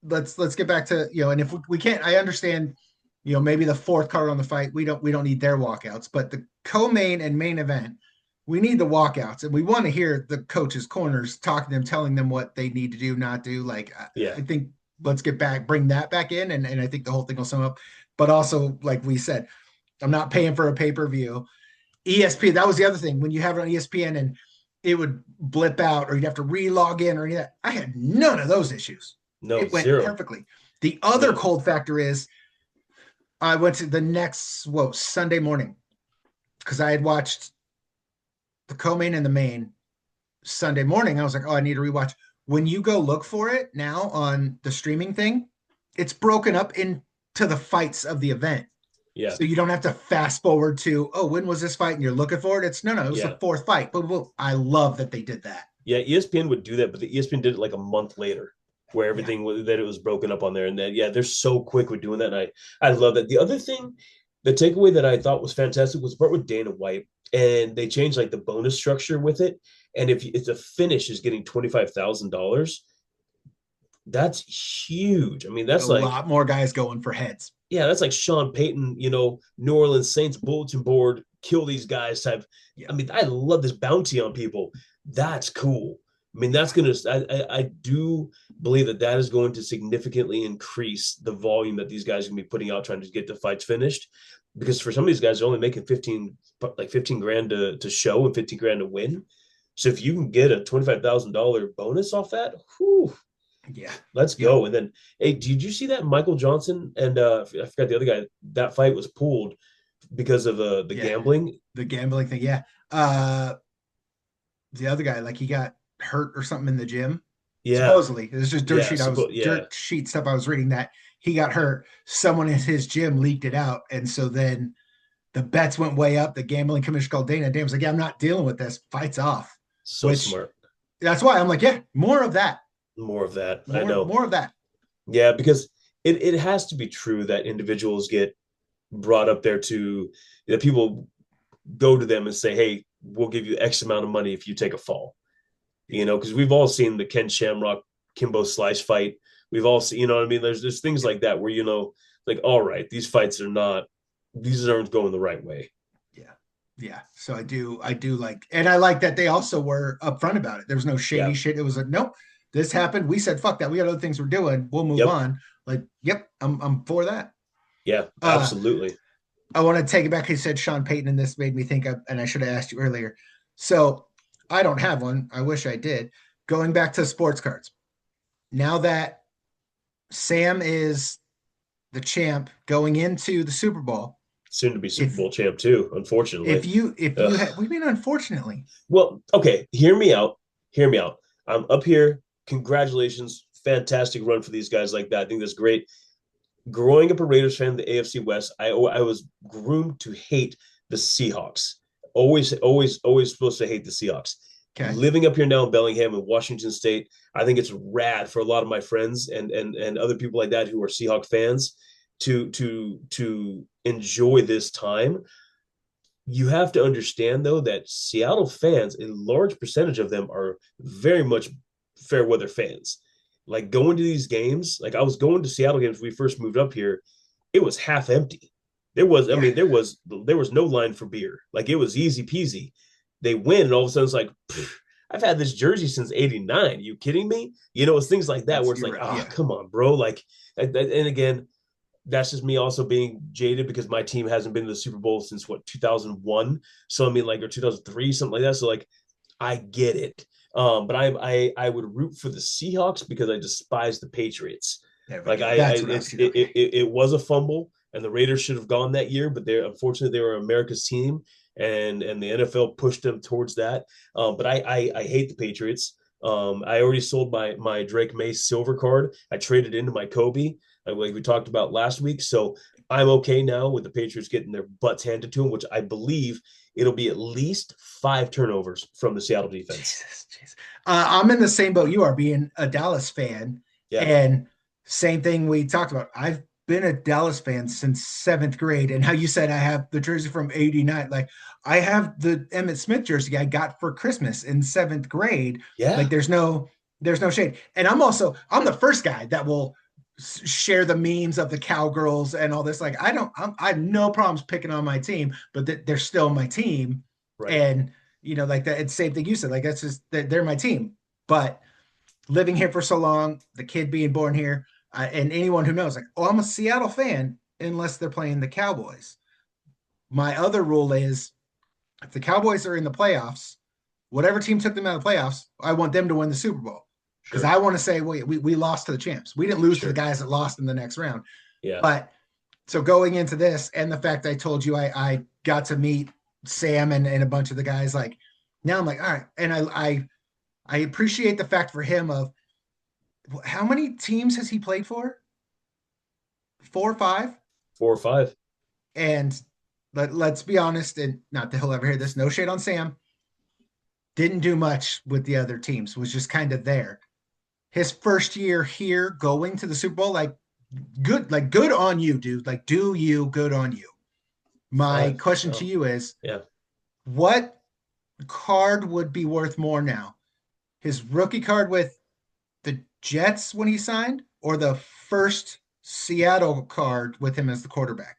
let's get back to, and if we can't, I understand, maybe the fourth card on the fight, we don't need their walkouts, but the co-main and main event, we need the walkouts, and we want to hear the coaches' corners talking to them, telling them what they need to do, not do. Like, I think let's bring that back in, and I think the whole thing will sum up. But also, like we said, I'm not paying for a pay-per-view. ESPN, that was the other thing. When you have it on ESPN and it would blip out or you'd have to re-log in or any of that, I had none of those issues. No, it went zero. perfectly. The other cold factor is I went to the next Sunday morning because I had watched the co-main and the main Sunday morning. I was like, oh, I need to rewatch. When you go look for it now on the streaming thing, it's broken up into the fights of the event. Yeah. So you don't have to fast forward to, oh, when was this fight? And you're looking for it. It's no, it was the fourth fight. But I love that they did that. Yeah, ESPN would do that, but the ESPN did it like a month later, where everything that it was broken up on there. And then they're so quick with doing that. And I love that. The other thing, the takeaway that I thought was fantastic was the part with Dana White, and they changed like the bonus structure with it. And if a finish is getting $25,000, that's huge. I mean, that's a lot more guys going for heads. Yeah, that's like Sean Payton, New Orleans Saints bulletin board, kill these guys type. Yeah. I mean, I love this bounty on people. That's cool. I mean, that's going to, I do believe that is going to significantly increase the volume that these guys are going to be putting out trying to get the fights finished. Because for some of these guys, they're only making 15 grand to show and 15 grand to win. So if you can get a $25,000 bonus off that, whew, yeah, let's go. And then, hey, did you see that Michael Johnson and I forgot the other guy, that fight was pulled because of the gambling? The gambling thing, yeah. The other guy, like he got hurt or something in the gym. Yeah. Supposedly. It was just dirt sheet. Dirt sheet stuff I was reading that he got hurt. Someone in his gym leaked it out. And so then the bets went way up. The gambling commissioner called Dana. Dana was like, yeah, I'm not dealing with this. Fight's off. So smart. That's why I'm like, yeah, more of that. I know. More of that. Yeah, because it has to be true that individuals get brought up there to, people go to them and say, hey, we'll give you X amount of money if you take a fall. Because we've all seen the Ken Shamrock, Kimbo Slice fight. We've all seen, what I mean? There's things like that where, like, all right, these fights these aren't going the right way. Yeah. So I do like, and I like that they also were upfront about it. There was no shady shit. It was like, nope, this happened. We said, fuck that. We got other things we're doing. We'll move on. Like, yep, I'm for that. Yeah, absolutely. I want to take it back. He said Sean Payton, and this made me think of, and I should have asked you earlier. So I don't have one. I wish I did. Going back to sports cards. Now that Sam is the champ going into the Super Bowl, soon to be Super Bowl champ too, unfortunately. If you what do you mean unfortunately? Well, okay, hear me out. I'm up here. Congratulations. Fantastic run for these guys like that. I think that's great. Growing up a Raiders fan in the AFC West, I was groomed to hate the Seahawks. Always supposed to hate the Seahawks. Okay. Living up here now in Bellingham and Washington State, I think it's rad for a lot of my friends and other people like that who are Seahawk fans to enjoy this time. You have to understand though that Seattle fans, a large percentage of them are very much fair weather fans. Like going to these games, like I was going to Seattle games when we first moved up here, it was half empty. There was, I Yeah, mean, there was no line for beer. Like it was easy peasy. They win, and all of a sudden it's like, I've had this jersey since '89. You kidding me? It's things like that where it's like, right. oh, Yeah, come on, bro. Like, and again, that's just me also being jaded because my team hasn't been to the Super Bowl since what 2001. So I mean, like, or 2003, something like that. So like, I get it. But I would root for the Seahawks because I despise the Patriots. there we Like go. I That's what I was it's thinking. Okay. it was a fumble, and the Raiders should have gone that year, but they're unfortunately they were America's team, and the NFL pushed them towards that. But I hate the Patriots. I already sold my Drake May silver card. I traded into my Kobe, like we talked about last week. So I'm okay now with the Patriots getting their butts handed to them, which I believe it'll be at least 5 turnovers from the Seattle defense. Jesus. I'm in the same boat you are, being a Dallas fan, Yeah. and same thing we talked about. I've been a Dallas fan since seventh grade, and how you said I have the jersey from '89. Like I have the Emmett Smith jersey I got for Christmas in seventh grade. Like Yeah. there's no shade, and I'm the first guy that will share the memes of the cowgirls and all this. Like I have no problems picking on my team, but they're still my team, Right. and like that. It's the same thing you said. Like that's just they're my team. But living here for so long, the kid being born here, and anyone who knows, like, oh, I'm a Seattle fan unless they're playing the Cowboys. My other rule is if the Cowboys are in the playoffs, whatever team took them out of the playoffs, I want them to win the Super Bowl because Sure. I want to say, well, we lost to the champs. We didn't lose to the Sure. guys that lost in the next round. Yeah. But so going into this, and the fact I told you I got to meet Sam and a bunch of the guys, like now I'm like, all right, and I appreciate the fact for him of how many teams has he played for? 4 or 5. 4 or 5. And let's be honest, and not that he'll ever hear this, no shade on Sam, didn't do much with the other teams, was just kind of there. His first year here going to the Super Bowl, good on you, dude. Like, do you, good on you. My 5. question to Oh, you is, yeah. what card would be worth more now? His rookie card with the Jets when he signed, or the first Seattle card with him as the quarterback?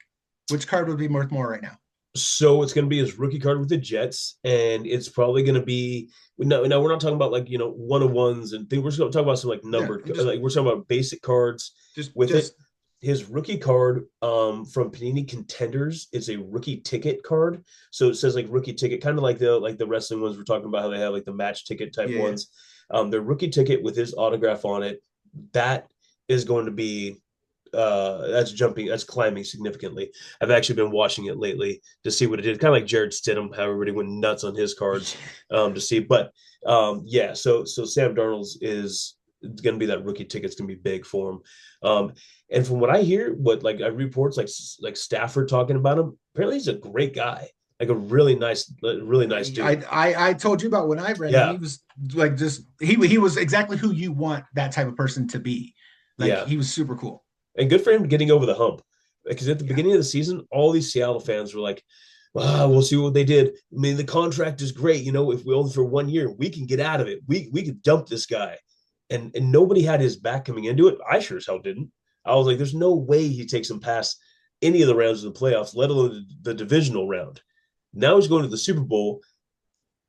Which card would be worth more right now? So it's going to be his rookie card with the Jets, and it's probably going to be no. We're not talking about like 1-on-ones and things. We're just going to talk about some like Yeah, numbered, like we're talking about basic cards with it. just His rookie card from Panini Contenders is a rookie ticket card. So it says like rookie ticket, kind of like the wrestling ones we're talking about, how they have like the match ticket type yeah. ones. Their rookie ticket with his autograph on it, that is going to be that's climbing significantly. I've actually been watching it lately to see what it did, kind of like Jared Stidham, how everybody went nuts on his cards to see. But yeah, so Sam Darnold's is going to be that rookie ticket's going to be big for him. And from what I hear, what like I reports like Stafford talking about him, apparently he's a great guy, like a really nice dude. I told you about when I read him. Yeah, He was like just he was exactly who you want that type of person to be. Like yeah, he was super cool. and good for him getting over the hump. Because at the Yeah. beginning of the season, all these Seattle fans were like, we'll see what they did. I mean, the contract is great. If we only for 1 year, we can get out of it. We could dump this guy. And nobody had his back coming into it. I sure as hell didn't. I was like, there's no way he takes him past any of the rounds of the playoffs, let alone the divisional round. Now he's going to the Super Bowl,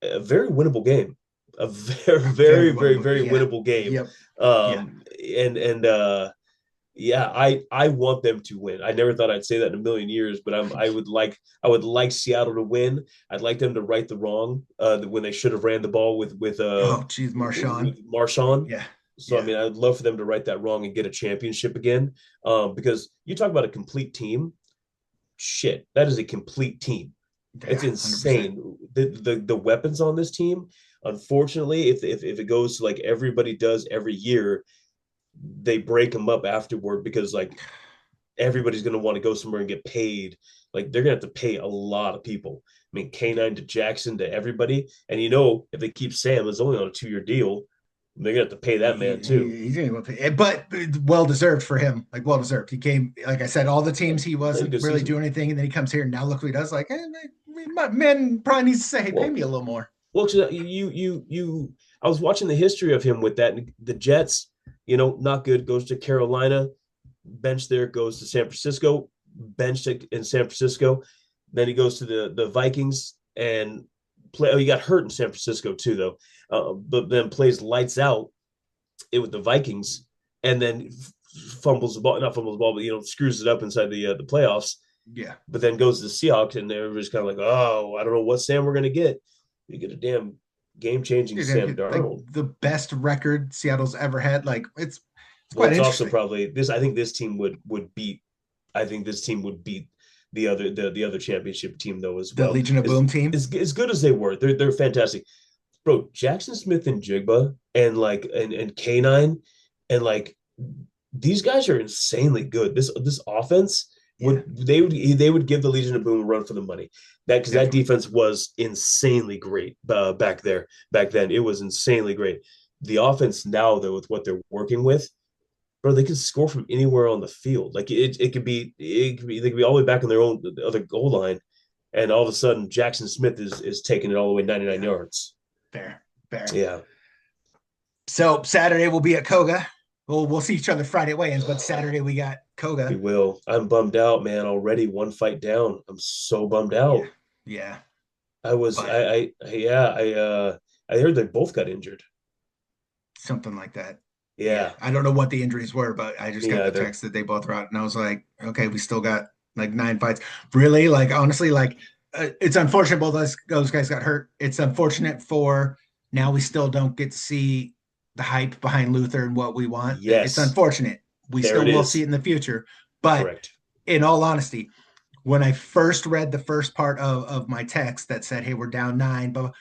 a very winnable game, a very, very, Very very, winnable. very Yeah. winnable game. Yep. Yeah. And yeah, I want them to win. I never thought I'd say that in a million years, but I would like Seattle to win. I'd like them to right the wrong when they should have ran the ball Oh, geez, Marshawn. with Marshawn. Yeah. So I Yeah. mean, I'd love for them to right that wrong and get a championship again. Because you talk about a complete team, shit, that is a complete team. Yeah. It's 100%. insane. The weapons on this team, unfortunately, if it goes to like everybody does every year, they break them up afterward because like everybody's going to want to go somewhere and get paid. Like they're going to have to pay a lot of people. I mean, K9 to Jackson to everybody. And if they keep Sam, it's only on a 2-year deal. They're going to have to pay that man too. He's gonna pay, but well deserved for him. Like well deserved. He came, like I said, all the teams he Played a wasn't good really season. doing anything, and then he comes here and now look what he does. Like, mean, my man probably needs to say, hey, pay me a little more. Well, I was watching the history of him with that. The Jets, not good. Goes to Carolina, bench there. Goes to San Francisco, benched in San Francisco. Then he goes to the Vikings and play. Oh, he got hurt in San Francisco too, though. But then plays lights out with the Vikings, and then fumbles the ball. Not fumbles the ball, but screws it up inside the playoffs. Yeah. But then goes to the Seahawks, and everybody's kind of like, oh, I don't know what Sam we're gonna get. You get a damn game-changing Sam Darnold. Like the best record Seattle's ever had. Like it's well, quite it's interesting. Also probably this. I think this team would beat. I think this team would beat the other championship team though as well. The Legion of Boom team. As good as they were, they're fantastic, bro. Jackson Smith and Jigba and and K9 and like these guys are insanely good. This offense. They would give the Legion of Boom a run for the money. Because that defense was insanely great back then. It was insanely great. The offense now though, with what they're working with, bro, they can score from anywhere on the field. Like it could be they could be all the way back on their own the other goal line, and all of a sudden Jackson Smith is taking it all the way 99 yards. Fair. Yeah. So Saturday we'll be at Koga. We'll see each other Friday weigh-ins, but Saturday we got Koga. We will. I'm bummed out, man. Already one fight down. I'm so bummed out. Yeah. I heard they both got injured. Something like that. Yeah. I don't know what the injuries were, but I just got the text that they both were out, and I was like, okay, we still got like 9 fights. Really? Like honestly, like it's unfortunate both those guys got hurt. It's unfortunate for now we still don't get to see the hype behind Luther and what we want. Yes. It's unfortunate. We still will see it in the future. But correct. In all honesty, when I first read the first part of my text that said, hey, we're down 9, but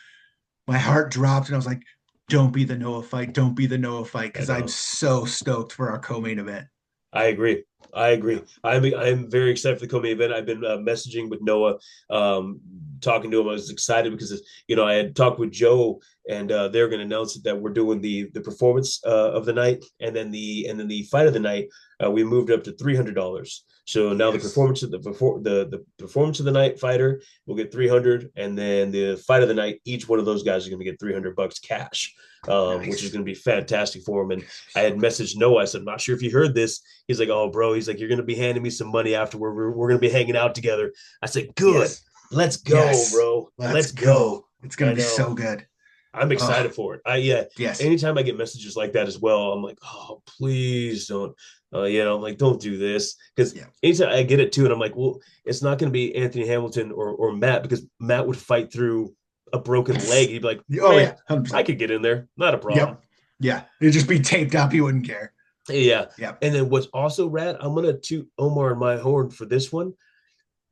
my heart dropped and I was like, don't be the Noah fight. Don't be the Noah fight. Because I'm so stoked for our co-main event. I agree. I'm very excited for the co-main event. I've been messaging with Noah, talking to him. I was excited because I had talked with Joe, and they're going to announce that we're doing the performance of the night, and then the fight of the night. We moved up to $300. So now the performance of the performance of the night fighter will get 300, and then the fight of the night, each one of those guys are going to get $300 cash, which is going to be fantastic for him. And I had messaged Noah. I said, I'm not sure if you heard this. He's like, oh, bro. He's like, you're going to be handing me some money after we're going to be hanging out together. I said, good. Yes. Let's go, bro. Let's go. It's going to be so good. I'm excited for it. Yes. Anytime I get messages like that as well, I'm like, oh, please don't. I'm like, don't do this, because anytime I get it too, and I'm like, well, it's not going to be Anthony Hamilton or Matt, because Matt would fight through a broken leg. He'd be like, oh yeah, 100%. I could get in there, not a problem. Yeah, it'd just be taped up. You wouldn't care. Yeah. And then what's also rad, I'm gonna toot Omar and my horn for this one.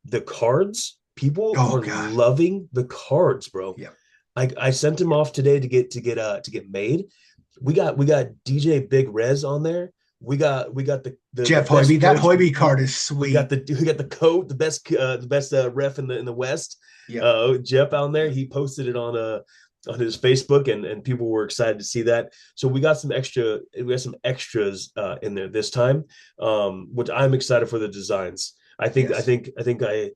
The cards, people are loving the cards, bro. Yeah. I sent him off today to get made. We got DJ Big Rez on there. We got the Jeff Hoiby. That Hoiby card is sweet. We got the coat, the best ref in the West. Yeah. Jeff on there. He posted it on his Facebook, and people were excited to see that. So we got some extras in there this time, which I'm excited for the designs. I think I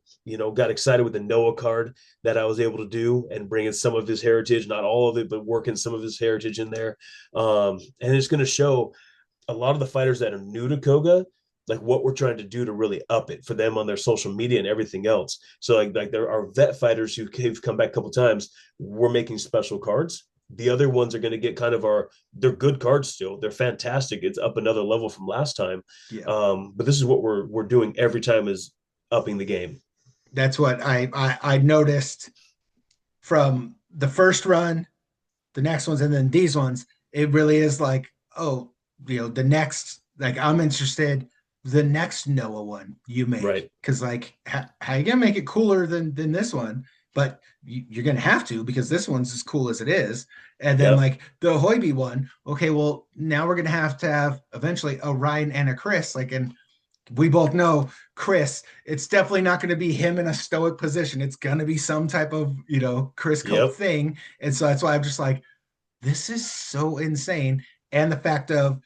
got excited with the Noah card that I was able to do, and bring in some of his heritage, not all of it, but working some of his heritage in there. And it's going to show a lot of the fighters that are new to Koga, like what we're trying to do to really up it for them on their social media and everything else. So like there are vet fighters who've come back a couple times. We're making special cards. The other ones are going to get they're good cards still. They're fantastic. It's up another level from last time. Yeah. But this is what we're doing every time, is upping the game. That's what I noticed from the first run, the next ones, and then these ones. It really is like, the next, like, I'm interested, the next Noah one you make. Right. Because, like, how you going to make it cooler than this one? But you're going to have to, because this one's as cool as it is. And then, like, the Hoiby one, okay, well, now we're going to have eventually a Ryan and a Chris. Like, and we both know Chris, it's definitely not going to be him in a stoic position. It's going to be some type of, Chris Cope thing. And so that's why I'm just like, this is so insane. And the fact of,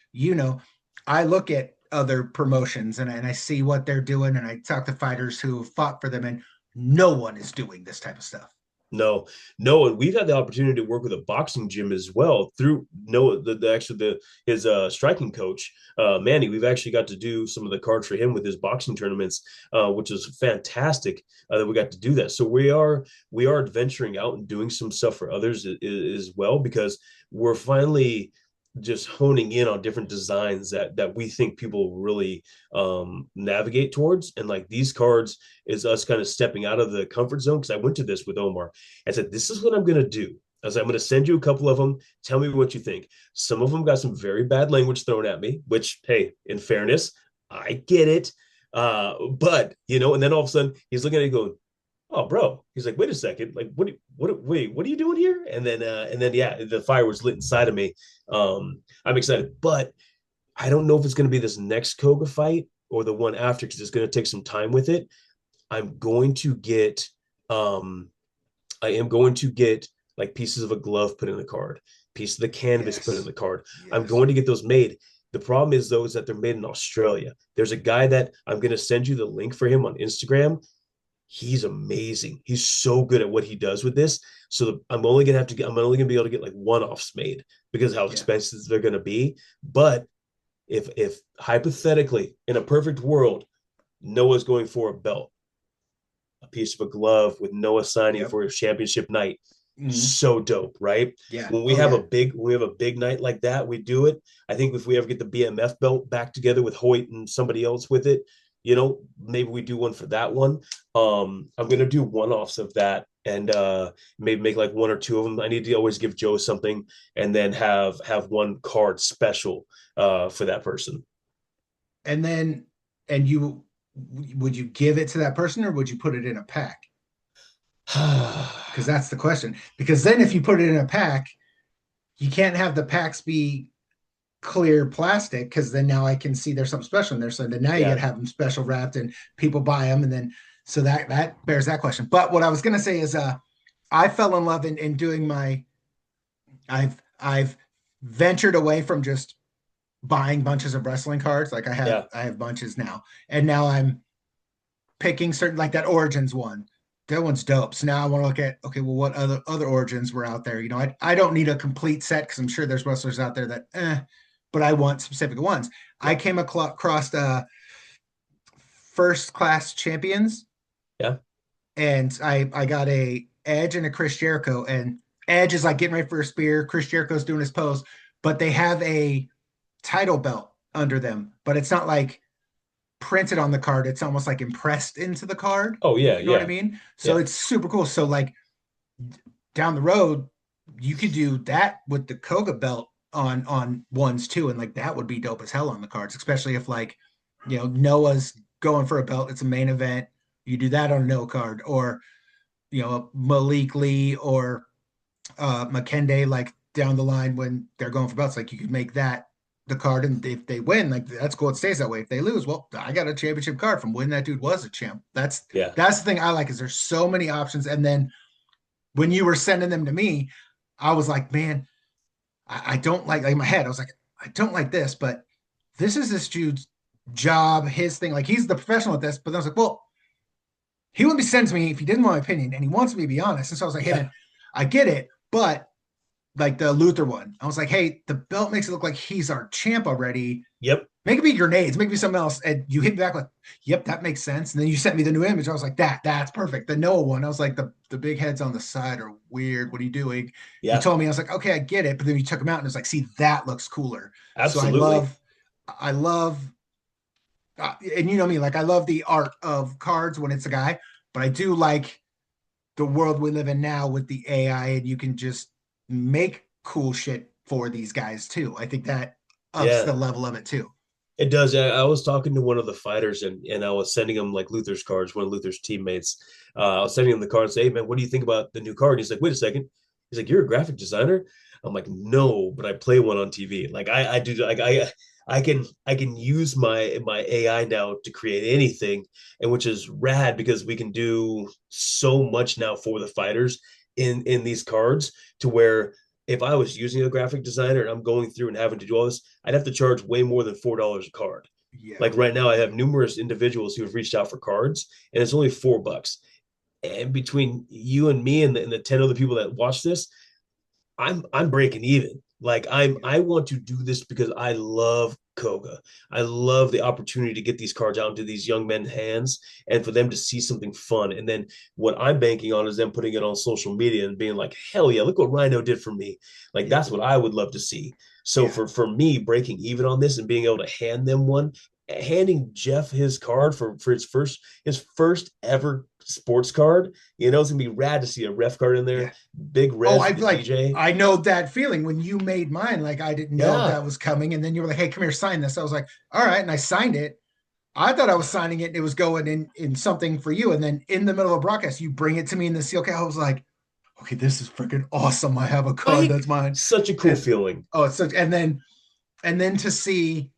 I look at other promotions and I see what they're doing, and I talk to fighters who fought for them, and no one is doing this type of stuff. No, no, and we've had the opportunity to work with a boxing gym as well through Noah, his striking coach, Manny. We've actually got to do some of the cards for him with his boxing tournaments, which is fantastic that we got to do that. So we are adventuring out and doing some stuff for others as well, because we're finally just honing in on different designs that we think people really navigate towards. And like these cards is us kind of stepping out of the comfort zone, because I went to this with Omar. I said, this is what I'm going to do. I was like, I'm going to send you a couple of them. Tell me what you think. Some of them got some very bad language thrown at me, which, hey, in fairness, I get it. But, and then all of a sudden he's looking at it going, oh, bro. He's like, wait a second. Like, what are you doing here? And then, yeah, the fire was lit inside of me. I'm excited, but I don't know if it's going to be this next Koga fight or the one after, because it's going to take some time with it. I am going to get like pieces of a glove put in the card, piece of the canvas put in the card. Yes. I'm going to get those made. The problem is, though, is that they're made in Australia. There's a guy that I'm going to send you the link for him on Instagram. He's amazing. He's so good at what he does with this. So I'm only going to be able to get like one-offs made because of how expensive they're going to be. But if hypothetically, in a perfect world, Noah's going for a belt, a piece of a glove with Noah signing for his championship night. Mm-hmm. So dope, right? Yeah. When we have a big night like that, we do it. I think if we ever get the BMF belt back together with Hoyt and somebody else with it, maybe we do one for that one. I'm going to do one-offs of that and maybe make like one or two of them. I need to always give Joe something and then have one card special for that person. And then, would you give it to that person or would you put it in a pack? Because that's the question. Because then if you put it in a pack, you can't have the packs be clear plastic, because then now I can see there's something special in there. So then now you gotta have them special wrapped and people buy them, and then so that bears that question. But what I was gonna say is I fell in love in doing I've ventured away from just buying bunches of wrestling cards. Like I have bunches now, and now I'm picking certain, like that Origins one. That one's dope. So now I want to look at, okay, well, what other Origins were out there? I don't need a complete set, because I'm sure there's wrestlers out there that but I want specific ones. I came across First Class Champions. Yeah. And I got a Edge and a Chris Jericho, and Edge is like getting ready for a spear. Chris Jericho's doing his pose, but they have a title belt under them, but it's not like printed on the card. It's almost like impressed into the card. Oh yeah. You know what I mean? So it's super cool. So like down the road, you could do that with the Koga belt on ones too, and like that would be dope as hell on the cards, especially if like Noah's going for a belt, it's a main event, you do that on a no card, or Malik Lee or McKenday, like down the line when they're going for belts, like you could make that the card, and if they win, like that's cool, it stays that way. If they lose, well, I got a championship card from when that dude was a champ. That's the thing I like, is there's so many options. And then when you were sending them to me, I was like, man, I don't like in my head, I was like, I don't like this, but this is this dude's job, his thing. Like he's the professional at this. But then I was like, well, he wouldn't be sending to me if he didn't want my opinion, and he wants me to be honest. And so I was like, hey, man, I get it, but like the Luther one, I was like, hey, the belt makes it look like he's our champ already. Yep. Make it be grenades, make it be something else. And you hit me back like, yep, that makes sense. And then you sent me the new image. I was like, that's perfect. The Noah one, I was like, the big heads on the side are weird. What are you doing? Yeah. You told me, I was like, okay, I get it. But then you took them out and it's like, see, that looks cooler. Absolutely. So I love, and you know me, like I love the art of cards when it's a guy, but I do like the world we live in now with the AI, and you can just make cool shit for these guys too. I think that ups the level of it too. It does. I was talking to one of the fighters, and I was sending him like Luther's cards, one of Luther's teammates. I was sending him the card and say, hey man, what do you think about the new card? And he's like, wait a second. He's like, you're a graphic designer? I'm like, no, but I play one on TV. Like I do, like I can use my AI now to create anything, and which is rad because we can do so much now for the fighters in these cards, to where if I was using a graphic designer and I'm going through and having to do all this, I'd have to charge way more than $4 a card. Yeah. Like right now, I have numerous individuals who have reached out for cards, and it's only $4. and between you and me and the 10 other people that watch this, I'm breaking even. Like I want to do this because I love Koga. I love the opportunity to get these cards out into these young men's hands and for them to see something fun. And then what I'm banking on is them putting it on social media and being like, hell yeah, look what Ryno did for me. Like that's what I would love to see. So for me, breaking even on this and being able to hand them one, handing Jeff his card for his first ever sports card, it's gonna be rad to see a ref card in there. Yeah. Big res Oh, I've like DJ. I know that feeling when you made mine. Like I didn't know that was coming, and then you were like, "Hey, come here, sign this." I was like, "All right," and I signed it. I thought I was signing it, and it was going in something for you. And then in the middle of a broadcast, you bring it to me in the seal case. I was like, "Okay, this is freaking awesome! I have a card that's mine." Such a cool feeling. Oh, it's such. And then to see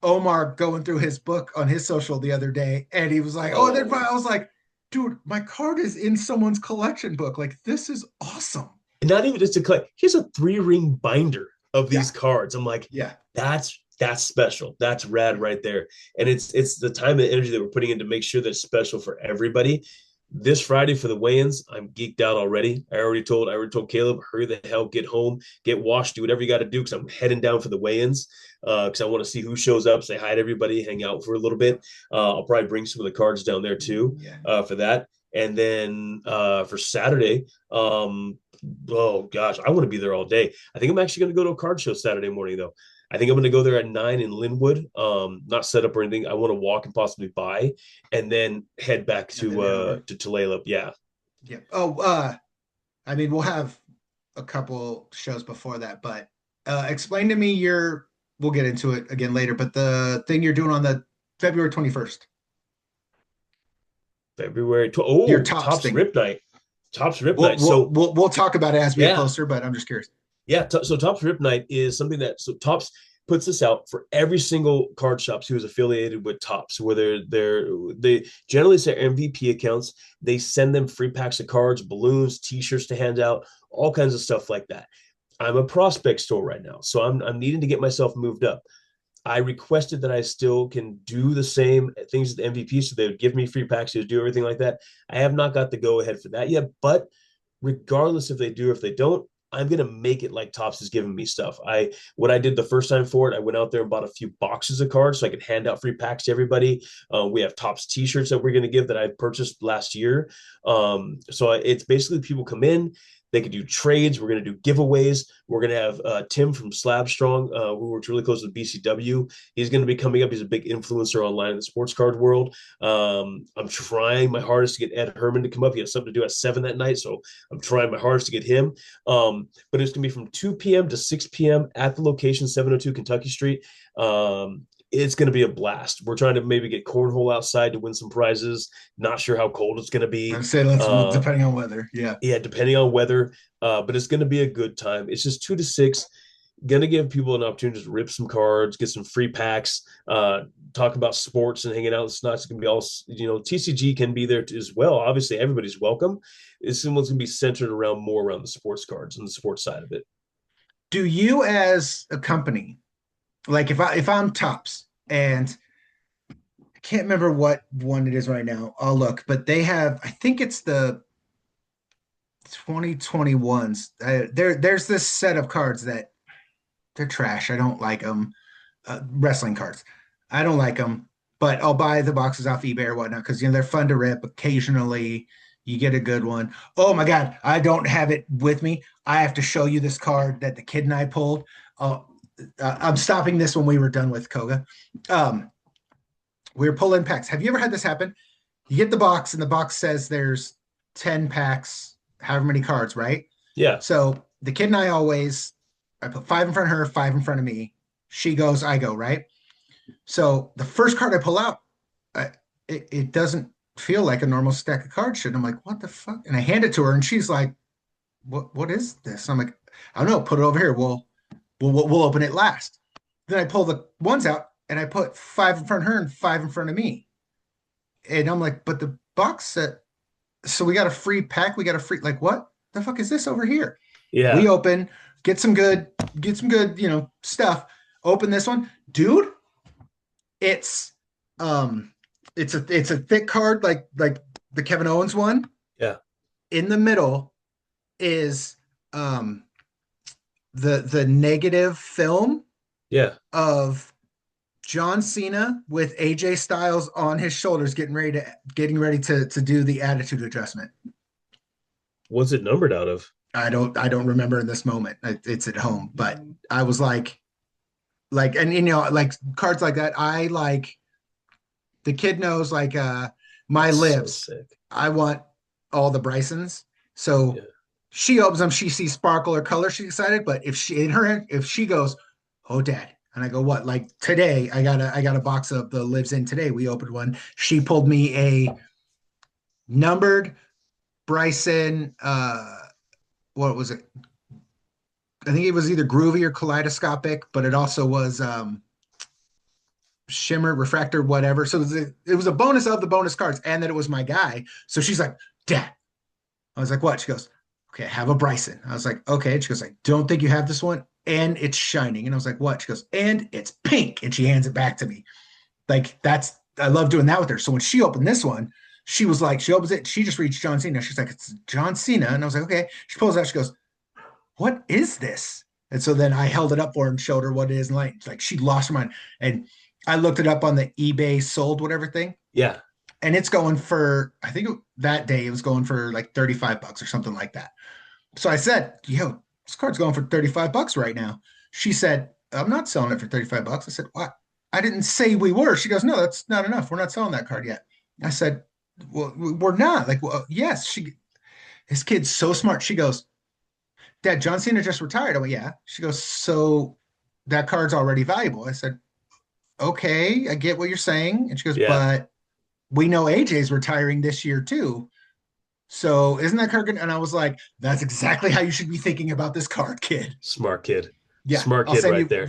Omar going through his book on his social the other day, and he was like, "Oh," then I was like, "Dude, my card is in someone's collection book. Like, this is awesome." And not even just to collect. Here's a 3-ring binder of these cards. I'm like, yeah, that's special. That's rad right there. And it's the time and energy that we're putting in to make sure that's special for everybody. This Friday for the weigh-ins, I'm geeked out already. I already told Caleb, hurry the hell, get home, get washed, do whatever you got to do because I'm heading down for the weigh-ins because I want to see who shows up, say hi to everybody, hang out for a little bit. I'll probably bring some of the cards down there too for that. And then for Saturday, oh gosh, I want to be there all day. I think I'm actually going to go to a card show Saturday morning though. I think I'm going to go there at 9 in Linwood. Not set up or anything. I want to walk and possibly buy, and then head back to Tulalip. Yeah. Yeah. Oh, I mean, we'll have a couple shows before that, but explain to me we'll get into it again later, but the thing you're doing on the February 21st. Your Tops Rip Night. Tops Rip Night. So we'll talk about it as we get closer, but I'm just curious. Yeah, so Tops Rip Night is something that Tops puts this out for every single card shops who is affiliated with Tops, whether they generally say MVP accounts. They send them free packs of cards, balloons, T-shirts to hand out, all kinds of stuff like that. I'm a prospect store right now, so I'm needing to get myself moved up. I requested that I still can do the same things as the MVP, so they would give me free packs to do everything like that. I have not got the go ahead for that yet, but regardless if they do or if they don't, I'm going to make it like Topps is giving me stuff. What I did the first time for it, I went out there and bought a few boxes of cards so I could hand out free packs to everybody. We have Topps t-shirts that we're going to give that I purchased last year. So it's basically people come in, they could do trades. We're going to do giveaways. We're going to have Tim from Slab Strong, who works really close with BCW. He's going to be coming up. He's a big influencer online in the sports card world. I'm trying my hardest to get Ed Herman to come up. He has something to do at 7 that night, so I'm trying my hardest to get him. But it's going to be from 2 p.m. to 6 p.m. at the location, 702 Kentucky Street. It's going to be a blast. We're trying to maybe get cornhole outside to win some prizes. Not sure how cold it's going to be. I'd say depending on weather. Yeah. Yeah, depending on weather. But it's going to be a good time. It's just 2 to 6. Going to give people an opportunity to rip some cards, get some free packs, talk about sports and hanging out. It's not going to be all, TCG can be there as well. Obviously, everybody's welcome. This one's going to be centered around the sports cards and the sports side of it. Do you as a company, like if I'm Topps and I can't remember what one it is right now, I'll look, but they have, I think it's the 2021s. There's this set of cards that they're trash. I don't like them. Wrestling cards. I don't like them, but I'll buy the boxes off eBay or whatnot because they're fun to rip. Occasionally, you get a good one. Oh my God, I don't have it with me. I have to show you this card that the kid and I pulled. I'm stopping this when we were done with Koga. We were pulling packs. Have you ever had this happen? You get the box and the box says there's 10 packs, however many cards, right? Yeah. So the kid and I put 5 in front of her, 5 in front of me. She goes, I go, right? So the first card I pull out, it doesn't feel like a normal stack of cards should. I'm like, what the fuck? And I hand it to her and she's like, what is this? I'm like, I don't know, put it over here. We'll open it last. Then I pull the ones out and I put 5 in front of her and 5 in front of me. And I'm like, but the box set, so we got a free pack. We got a free, like, what the fuck is this over here? Yeah. We open, get some good, stuff. Open this one, dude. It's a thick card, like the Kevin Owens one. in the middle is the negative film Yeah. of John Cena with AJ Styles on his shoulders, getting ready to do the attitude adjustment. What's it numbered out of? I don't remember in this moment. It's at home, but I was like, and you know, like cards like that. I like the kid knows like my lives. So sick. I want all the Brysons. So Yeah. she opens them, she sees sparkle or color, she's excited. But if she goes, oh dad, and I go, what? Like today, I got a box of the lives in today. We opened one. She pulled me a numbered Bryson, what was it? I think it was either groovy or kaleidoscopic, but it also was shimmer, refractor, whatever. So it was a bonus of the bonus cards, and that it was my guy. So she's like, Dad. I was like, what? She goes, okay, I have a Bryson. I was like, okay. And she goes, I don't think you have this one, and it's shining. And I was like, what? She goes, and it's pink. And she hands it back to me. Like I love doing that with her. So when she opened this one, she was like, she opens it, she just reads John Cena. She's like, it's John Cena. And I was like, okay. She pulls it out, she goes, what is this? And so then I held it up for her and showed her what it is. And like she lost her mind. And I looked it up on the eBay sold whatever thing. Yeah. And it's going for, I think that day it was going for like $35 or something like that. So I said, yo, this card's going for $35 right now. She said, I'm not selling it for $35. I said, what? I didn't say we were. She goes, no, that's not enough. We're not selling that card yet. I said, well, we're not. Like, well, yes. This kid's so smart. She goes, Dad, John Cena just retired. I went, yeah. She goes, so that card's already valuable. I said, okay, I get what you're saying. And she goes, but we know AJ's retiring this year too. So isn't that card good? And I was like, that's exactly how you should be thinking about this card, kid. Smart kid. Yeah. Smart kid right there.